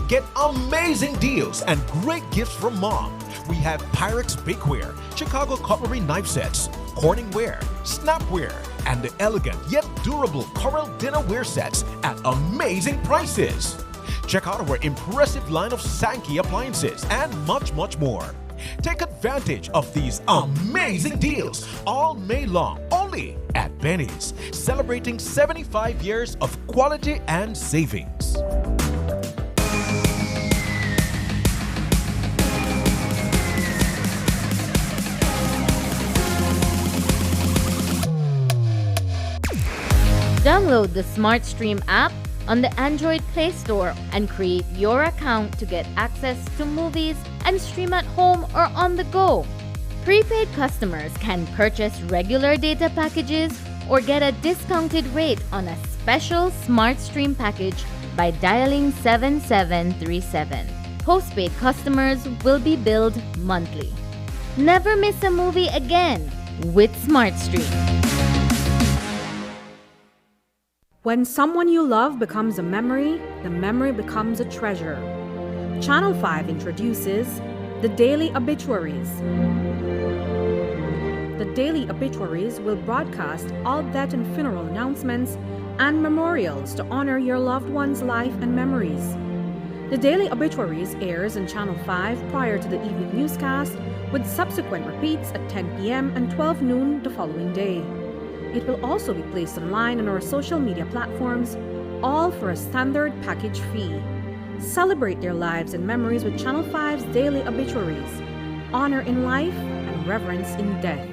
Get amazing deals and great gifts from Mom. We have Pyrex Bakeware, Chicago Cutlery Knife Sets, Corningware, Snapware, and the elegant yet durable Coral Dinnerware Sets at amazing prices. Check out our impressive line of Sankey appliances and much, much more. Take advantage of these amazing deals all May long only at Penny's, celebrating 75 years of quality and savings. Download the SmartStream app on the Android Play Store and create your account to get access to movies and stream at home or on the go. Prepaid customers can purchase regular data packages or get a discounted rate on a special SmartStream package by dialing 7737. Postpaid customers will be billed monthly. Never miss a movie again with SmartStream. When someone you love becomes a memory, the memory becomes a treasure. Channel 5 introduces the Daily Obituaries. The Daily Obituaries will broadcast all death and funeral announcements and memorials to honor your loved one's life and memories. The Daily Obituaries airs on Channel 5 prior to the evening newscast, with subsequent repeats at 10 p.m. and 12 noon the following day. It will also be placed online on our social media platforms, all for a standard package fee. Celebrate their lives and memories with Channel 5's Daily Obituaries. Honor in life and reverence in death.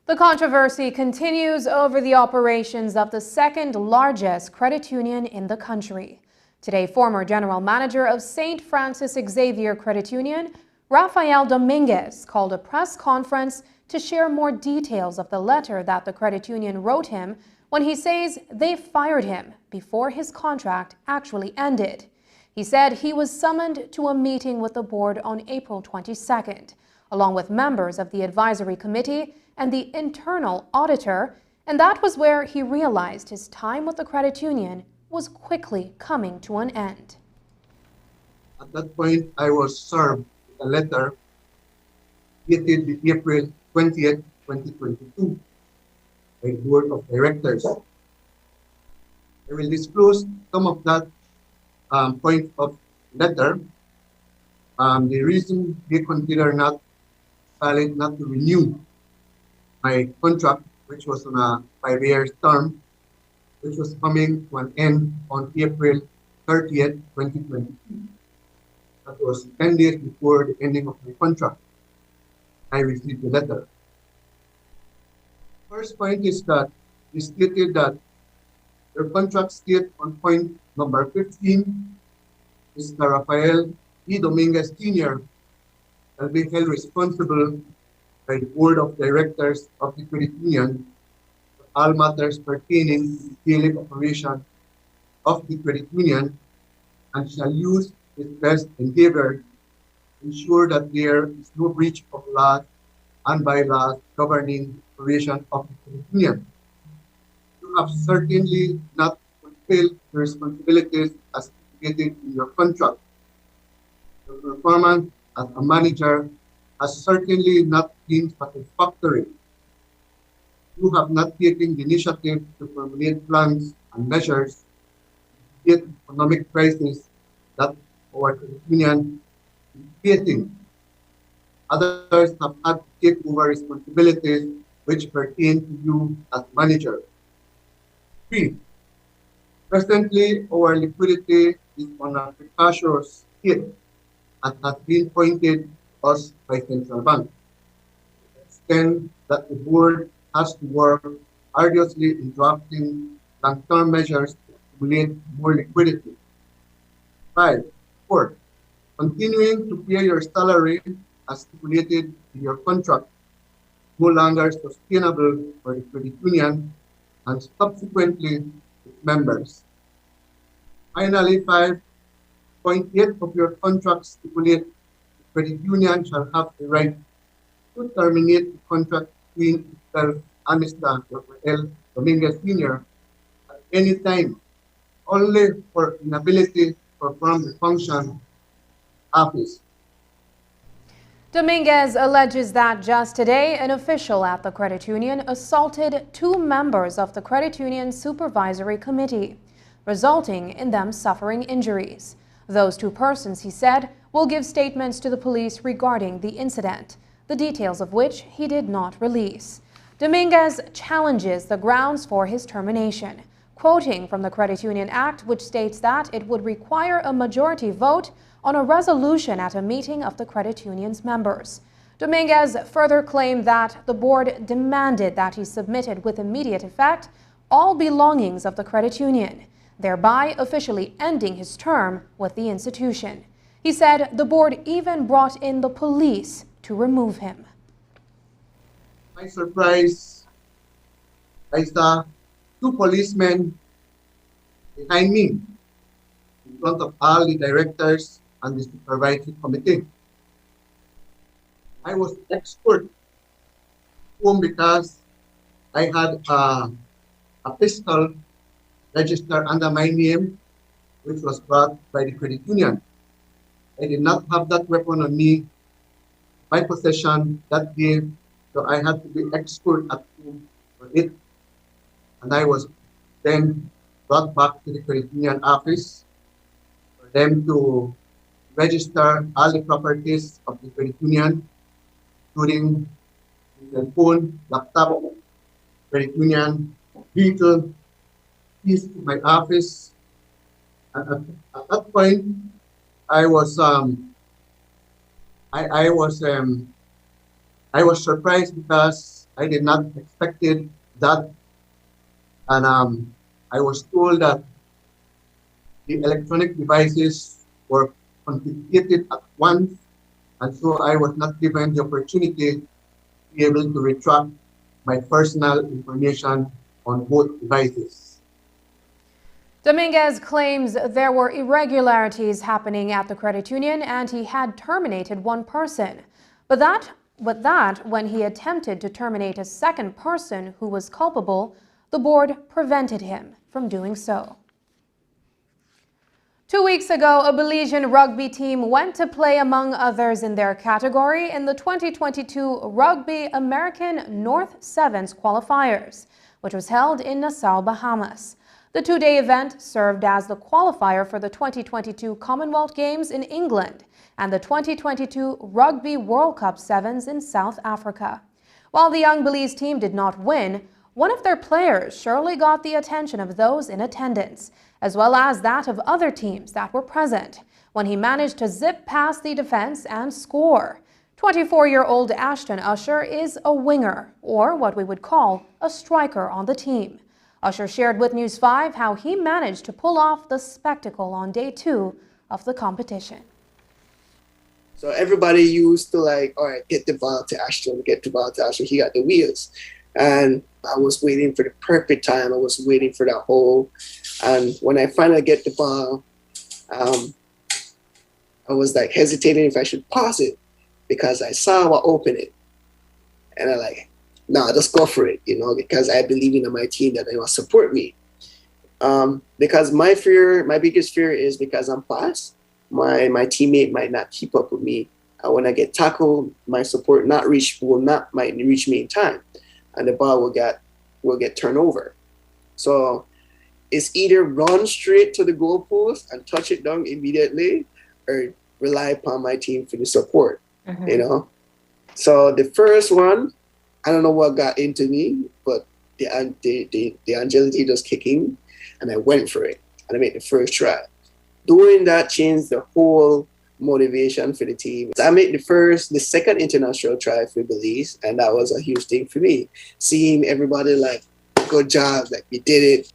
The controversy continues over the operations of the second largest credit union in the country. Today, former general manager of St. Francis Xavier Credit Union, Rafael Dominguez, called a press conference to share more details of the letter that the credit union wrote him when he says they fired him before his contract actually ended. He said he was summoned to a meeting with the board on April 22nd, along with members of the advisory committee and the internal auditor, and that was where he realized his time with the credit union was quickly coming to an end. At that point, I was served with a letter dated April 20th, 2022 by the Board of Directors. I will disclose some of that point of letter. The reason they consider not valid not to renew my contract, which was on a 5-year term, which was coming to an end on April 30th, 2022. That was 10 days before the ending of my contract. I received the letter. First point is that they stated that their contract state on point number 15 is Mr. Rafael E. Dominguez Sr. shall be held responsible by the Board of Directors of the Credit Union for all matters pertaining to the daily operation of the Credit Union and shall use his best endeavor to ensure that there is no breach of laws and bylaws governing the operation of the Credit Union. You have certainly not fulfilled the responsibilities as stipulated in your contract. Your performance as a manager has certainly not been satisfactory. You have not taken the initiative to formulate plans and measures to mitigate the economic crisis that our credit union is facing. Others have had to take over responsibilities which pertain to you as manager. 3. Presently, our liquidity is on a precarious state and has been pointed to us by Central Bank. To the extent that the board has to work arduously in drafting long-term measures to accumulate more liquidity. 4. Continuing to pay your salary as stipulated in your contract no longer sustainable for the credit union and subsequently its members. Finally, 5.8 of your contract stipulate the credit union shall have the right to terminate the contract between itself and Mr. Rafael Dominguez Sr. at any time, only for inability to perform the function office. Dominguez alleges that just today, an official at the credit union assaulted 2 members of the credit union supervisory committee, resulting in them suffering injuries. Those 2 persons, he said, will give statements to the police regarding the incident, the details of which he did not release. Dominguez challenges the grounds for his termination, quoting from the Credit Union Act, which states that it would require a majority vote on a resolution at a meeting of the credit union's members. Dominguez further claimed that the board demanded that he submitted with immediate effect all belongings of the credit union, thereby officially ending his term with the institution. He said the board even brought in the police to remove him. My surprise, I saw 2 policemen behind me in front of all the directors and the supervisory committee. I was escorted home because I had a pistol registered under my name, which was brought by the credit union. I did not have that weapon on me, my possession that day, so I had to be escorted at home for it. And I was then brought back to the credit union office for them to register all the properties of the credit union, including the phone, laptop, credit union, vehicle, keys to my office. And at that point, I was surprised because I did not expected that, and I was told that the electronic devices were confiscated at once, and so I was not given the opportunity to be able to retract my personal information on both devices. Dominguez claims there were irregularities happening at the credit union and he had terminated 1 person. But that when he attempted to terminate a 2nd person who was culpable, the board prevented him from doing so. 2 weeks ago, a Belizean rugby team went to play, among others in their category, in the 2022 Rugby American North Sevens qualifiers, which was held in Nassau, Bahamas. The two-day event served as the qualifier for the 2022 Commonwealth Games in England and the 2022 Rugby World Cup Sevens in South Africa. While the young Belize team did not win, one of their players surely got the attention of those in attendance, as well as that of other teams that were present, when he managed to zip past the defense and score. 24-year-old Ashton Usher is a winger, or what we would call a striker on the team. Usher shared with News 5 how he managed to pull off the spectacle on day 2 of the competition. So everybody used to like, all right, get the ball to Ashton, get the ball to Ashton. He got the wheels. And I was waiting for the perfect time. I was waiting for that hole. And when I finally get the ball, I was like hesitating if I should pass it because I saw what open it. And I like, nah, just go for it, you know, because I believe in my team that they will support me. Because my biggest fear is because I'm fast, my teammate might not keep up with me. And when I get tackled, my support might reach me in time, and the ball will get turned over. So it's either run straight to the goalpost and touch it down immediately, or rely upon my team for the support. You know. So the first one, I don't know what got into me, but the agility just kicking, and I went for it, and I made the first try. Doing that changed the whole motivation for the team. I made the second international try for Belize, and that was a huge thing for me. Seeing everybody like, good job, like you did it.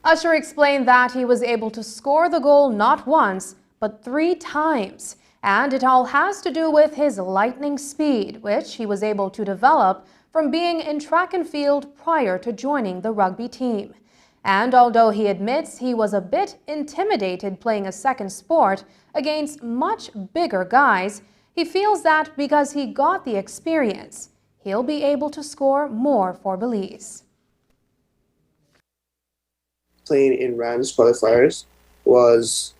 Usher explained that he was able to score the goal not once, but 3 times. And it all has to do with his lightning speed, which he was able to develop from being in track and field prior to joining the rugby team. And although he admits he was a bit intimidated playing a second sport against much bigger guys, he feels that because he got the experience, he'll be able to score more for Belize. Playing in Rams qualifiers was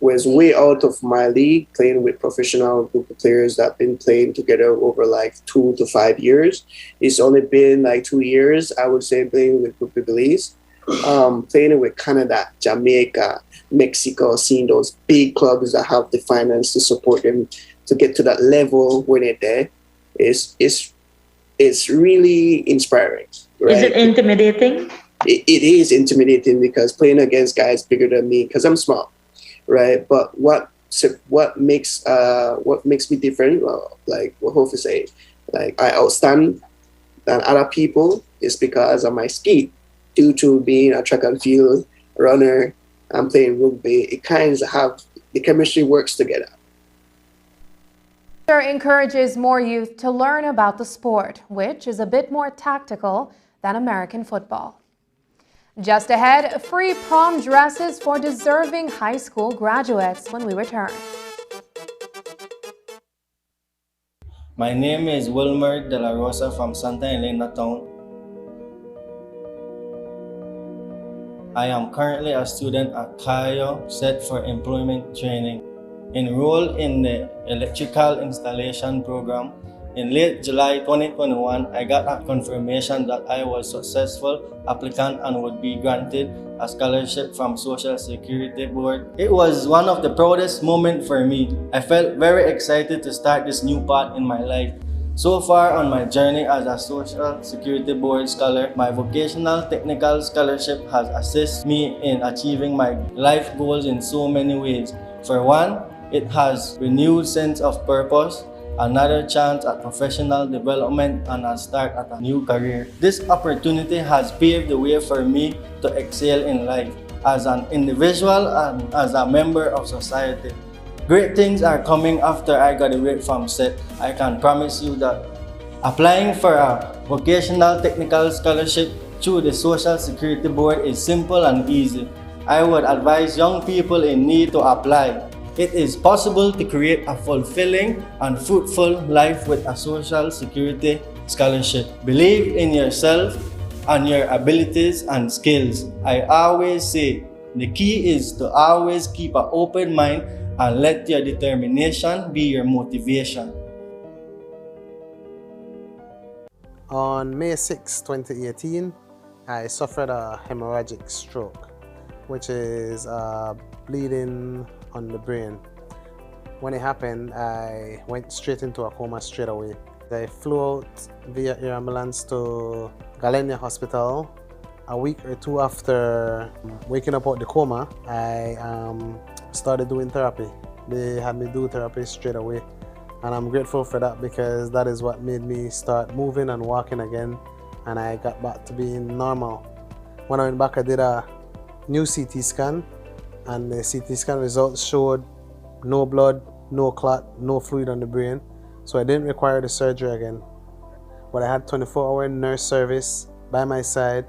way out of my league, playing with professional group of players that have been playing together over like 2 to 5 years. It's only been like 2 years, I would say, playing with Group of Belize. Playing with Canada, Jamaica, Mexico, seeing those big clubs that have the finance to support them to get to that level when they're there, it's really inspiring. Right? Is it intimidating? It is intimidating because playing against guys bigger than me, because I'm small. Right, but what makes me different? Well, like what Hofi say, like I outstand than other people is because of my ski. Due to being a track and field runner and playing rugby, it kind of have the chemistry works together. Usher encourages more youth to learn about the sport, which is a bit more tactical than American football. Just ahead, free prom dresses for deserving high school graduates when we return. My name is Wilmer De La Rosa from Santa Elena Town. I am currently a student at Cayo, set for employment training. Enrolled in the electrical installation program. In late July 2021, I got a confirmation that I was a successful applicant and would be granted a scholarship from Social Security Board. It was one of the proudest moments for me. I felt very excited to start this new path in my life. So far on my journey as a Social Security Board scholar, my vocational technical scholarship has assisted me in achieving my life goals in so many ways. For one, it has renewed sense of purpose, another chance at professional development, and a start at a new career. This opportunity has paved the way for me to excel in life as an individual and as a member of society. Great things are coming after I graduate from SET. I can promise you that. Applying for a vocational technical scholarship through the Social Security Board is simple and easy. I would advise young people in need to apply. It is possible to create a fulfilling and fruitful life with a Social Security scholarship. Believe in yourself and your abilities and skills. I always say, The key is to always keep an open mind and let your determination be your motivation. On May 6, 2018, I suffered a hemorrhagic stroke, which is bleeding on the brain. When it happened, I went straight into a coma straight away. I flew out via air ambulance to Galenia Hospital. A week or two after waking up out the coma, I started doing therapy. They had me do therapy straight away. And I'm grateful for that because that is what made me start moving and walking again. And I got back to being normal. When I went back, I did a new CT scan. And the CT scan results showed no blood, no clot, no fluid on the brain. So I didn't require the surgery again. But I had 24-hour nurse service by my side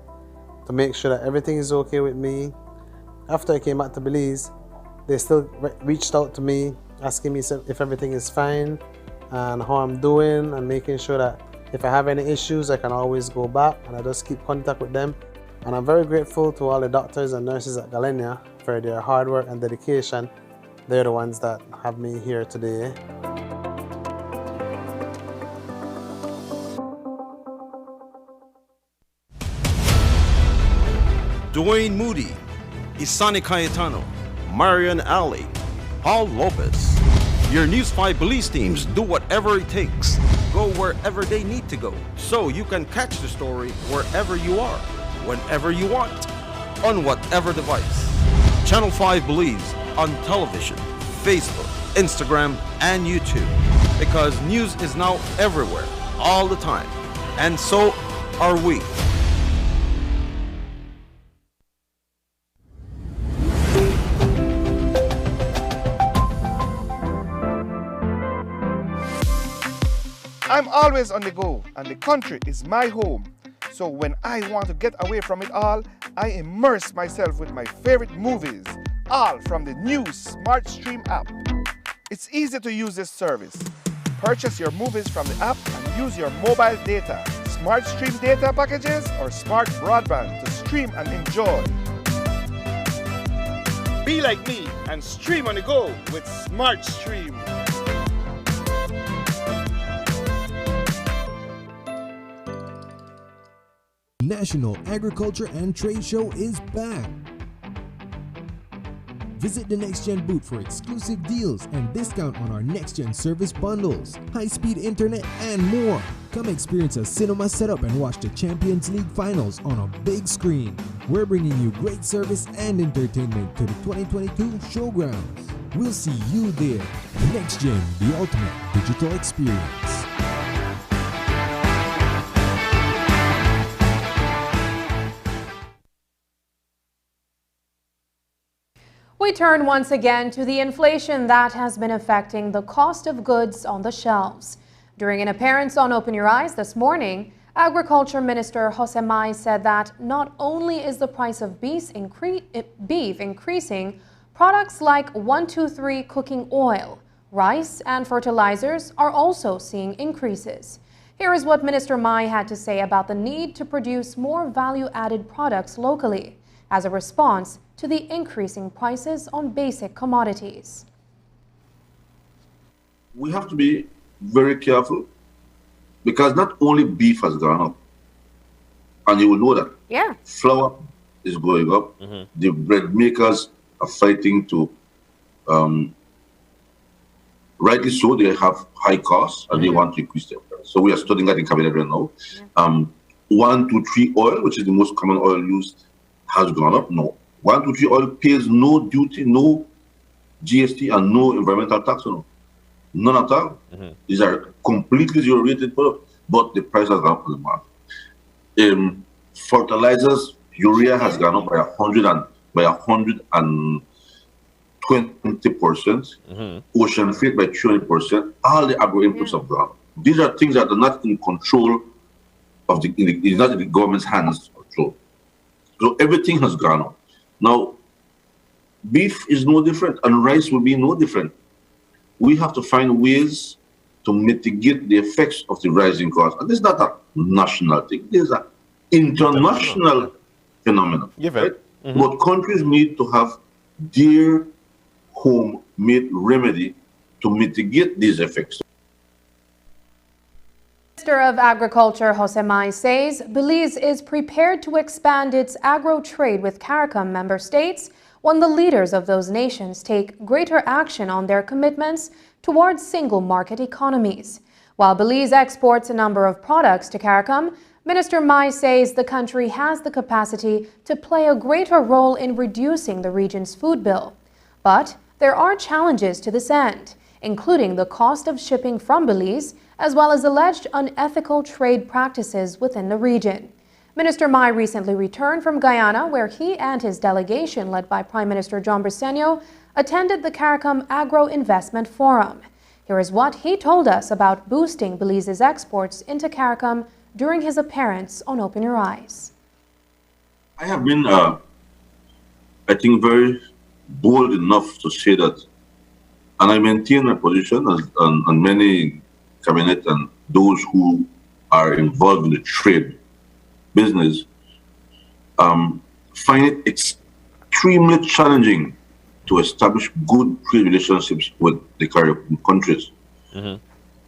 to make sure that everything is okay with me. After I came back to Belize, they still reached out to me, asking me if everything is fine and how I'm doing, and making sure that if I have any issues, I can always go back, and I just keep contact with them. And I'm very grateful to all the doctors and nurses at Galenia for their hard work and dedication. They're the ones that have me here today. Dwayne Moody, Isani Cayetano, Marian Ali, Paul Lopez. Your News 5 Belize teams do whatever it takes, go wherever they need to go, so you can catch the story wherever you are, whenever you want, on whatever device. Channel 5 Belize on television, Facebook, Instagram, and YouTube, because news is now everywhere, all the time, and so are we. I'm always on the go, and the country is my home. So when I want to get away from it all, I immerse myself with my favorite movies, all from the new SmartStream app. It's easy to use this service. Purchase your movies from the app and use your mobile data, SmartStream data packages, or smart broadband to stream and enjoy. Be like me and stream on the go with SmartStream. National Agriculture and Trade Show is back. Visit the NextGen booth for exclusive deals and discount on our NextGen service bundles, high-speed internet, and more. Come experience a cinema setup and watch the Champions League finals on a big screen. We're bringing you great service and entertainment to the 2022 showgrounds. We'll see you there. NextGen, the ultimate digital experience. We turn once again to the inflation that has been affecting the cost of goods on the shelves. During an appearance on Open Your Eyes this morning, Agriculture Minister Jose Mai said that not only is the price of beef increasing, products like 123 cooking oil, rice, and fertilizers are also seeing increases. Here is what Minister Mai had to say about the need to produce more value-added products locally as a response to the increasing prices on basic commodities. We have to be very careful because not only beef has gone up, and you will know that. Yeah. Flour is going up. The bread makers are fighting to, rightly so, they have high costs and they want to increase their price. So we are studying that in cabinet right now. 123 oil, which is the most common oil used, has gone up. No. 123 oil pays no duty, no GST, and no environmental tax on it. None at all. These are completely zero rated products, but the price has gone up to the market. Fertilizers, urea has gone up by 120%. Ocean freight by 20%. All the agro inputs have gone up. These are things that are not in control of it's not in the government's hands to control. So everything has gone up. Now, beef is no different, and rice will be no different. We have to find ways to mitigate the effects of the rising costs. And this is not a national thing. This is an international phenomenon. Right? But countries need to have their home-made remedy to mitigate these effects. Minister of Agriculture Jose Mai says Belize is prepared to expand its agro-trade with CARICOM member states when the leaders of those nations take greater action on their commitments towards single market economies. While Belize exports a number of products to CARICOM, Minister Mai says the country has the capacity to play a greater role in reducing the region's food bill. But there are challenges to this end, including the cost of shipping from Belize, as well as alleged unethical trade practices within the region. Minister Mai recently returned from Guyana, where he and his delegation, led by Prime Minister John Briceño, attended the CARICOM Agro Investment Forum. Here is what he told us about boosting Belize's exports into CARICOM during his appearance on Open Your Eyes. I have been, I think, very bold enough to say that, and I maintain my position on many cabinet and those who are involved in the trade business find it extremely challenging to establish good trade relationships with the CARICOM countries.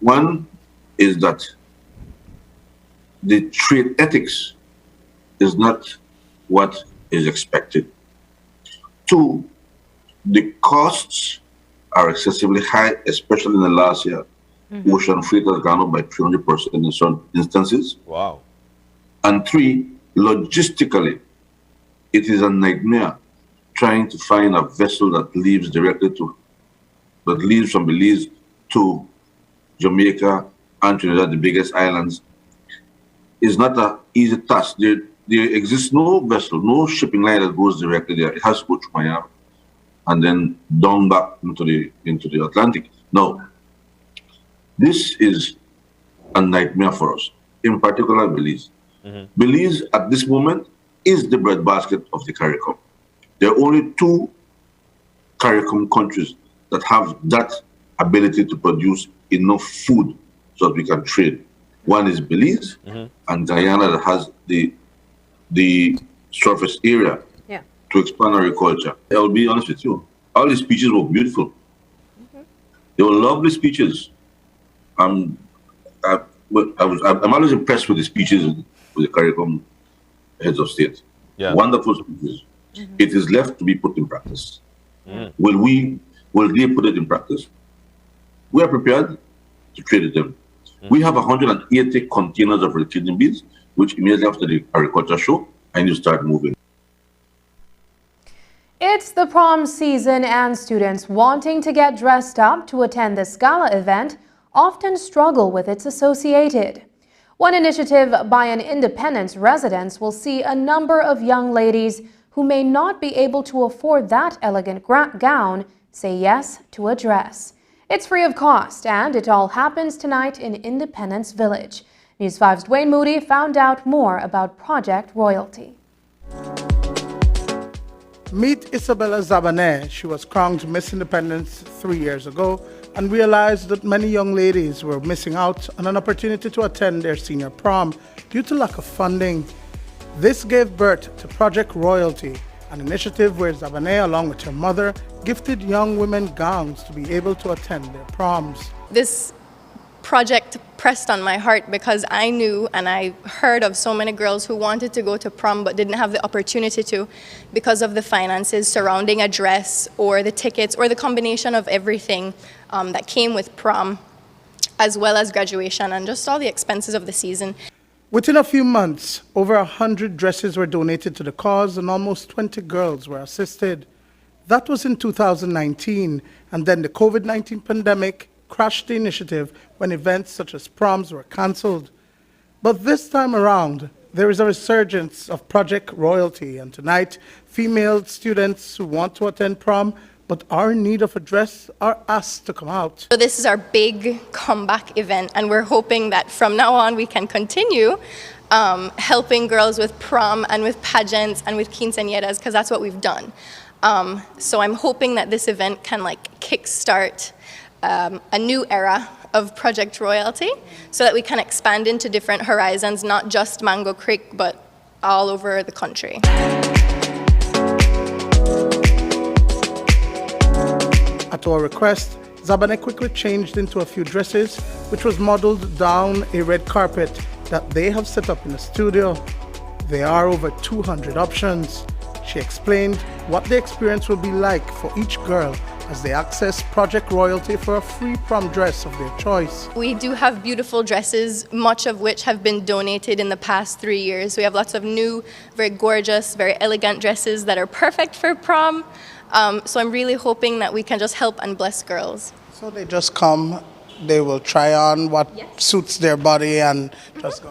One is that the trade ethics is not what is expected. Two, the costs are excessively high, especially in the last year. Ocean freight has gone up by 300% in some instances. Wow. And three, logistically, it is a nightmare trying to find a vessel that leaves from Belize to Jamaica and Trinidad, the biggest islands. Is not an easy task. There exists no vessel, no shipping line that goes directly there. It has to go through Miami and then down back into the Atlantic. Now, this is a nightmare for us, in particular Belize. Belize, at this moment, is the breadbasket of the CARICOM. There are only two CARICOM countries that have that ability to produce enough food so that we can trade. One is Belize, and Guyana that has the surface area to expand agriculture. I'll be honest with you, all the speeches were beautiful. They were lovely speeches. I'm always impressed with the speeches with the CARICOM heads of state. Wonderful speeches. It is left to be put in practice. Will they put it in practice? We are prepared to trade with them. We have 180 containers of retrieving beads, which immediately after the agriculture show, I need to start moving. It's the prom season, and students wanting to get dressed up to attend this gala event often struggle with its associated. One initiative by an Independence residence will see a number of young ladies who may not be able to afford that elegant gown say yes to a dress. It's free of cost, and it all happens tonight in Independence Village. News 5's Dwayne Moody found out more about Project Royalty. Meet Isabella Zabané. She was crowned Miss Independence 3 years ago and realized that many young ladies were missing out on an opportunity to attend their senior prom due to lack of funding. This gave birth to Project Royalty, an initiative where Zabané, along with her mother, gifted young women gowns to be able to attend their proms. This project pressed on my heart because I knew and I heard of so many girls who wanted to go to prom but didn't have the opportunity to because of the finances surrounding a dress or the tickets or the combination of everything that came with prom, as well as graduation and just all the expenses of the season. Within a few months, over 100 dresses were donated to the cause and almost 20 girls were assisted. That was in 2019, and then the COVID-19 pandemic crashed the initiative when events such as proms were cancelled. But this time around, there is a resurgence of Project Royalty, and tonight, female students who want to attend prom but are in need of a dress are asked to come out. So this is our big comeback event, and we're hoping that from now on we can continue helping girls with prom and with pageants and with quinceañeras, because that's what we've done. So I'm hoping that this event can kickstart a new era of Project Royalty so that we can expand into different horizons, not just Mango Creek, but all over the country. At our request, Zabane quickly changed into a few dresses, which was modeled down a red carpet that they have set up in the studio. There are over 200 options. She explained what the experience will be like for each girl as they access Project Royalty for a free prom dress of their choice. We do have beautiful dresses, much of which have been donated in the past 3 years. We have lots of new, very gorgeous, very elegant dresses that are perfect for prom. So I'm really hoping that we can just help and bless girls. So they just come, they will try on what suits their body and just go.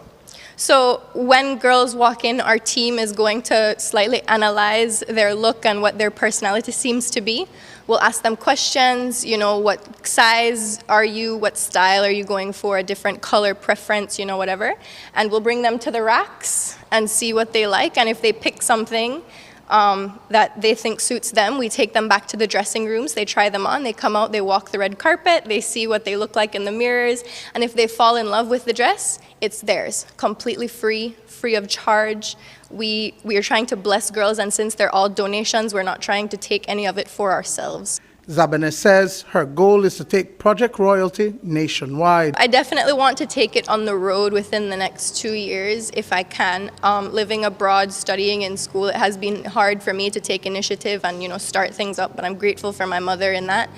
So when girls walk in, our team is going to slightly analyze their look and what their personality seems to be. We'll ask them questions, you know, what size are you, what style are you going for, a different color preference, you know, whatever. And we'll bring them to the racks and see what they like. And if they pick something that they think suits them, we take them back to the dressing rooms, they try them on, they come out, they walk the red carpet, they see what they look like in the mirrors, and if they fall in love with the dress, it's theirs, completely free of charge. We are trying to bless girls, and since they're all donations, we're not trying to take any of it for ourselves. Zabane says her goal is to take Project Royalty nationwide. I definitely want to take it on the road within the next 2 years if I can. Living abroad, studying in school, it has been hard for me to take initiative and, you know, start things up, but I'm grateful for my mother in that.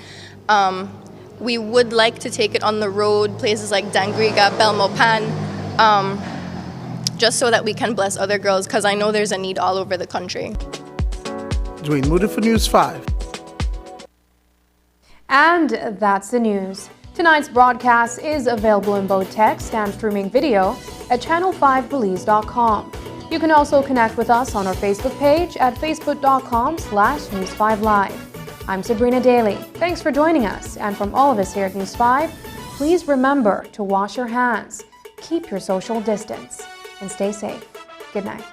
We would like to take it on the road, places like Dangriga, Belmopan, just so that we can bless other girls, because I know there's a need all over the country. Dwayne Moody for News 5. And that's the news. Tonight's broadcast is available in both text and streaming video at channel5belize.com. You can also connect with us on our Facebook page at facebook.com/News5Live. I'm Sabrina Daly. Thanks for joining us. And from all of us here at News 5, please remember to wash your hands, keep your social distance, and stay safe. Good night.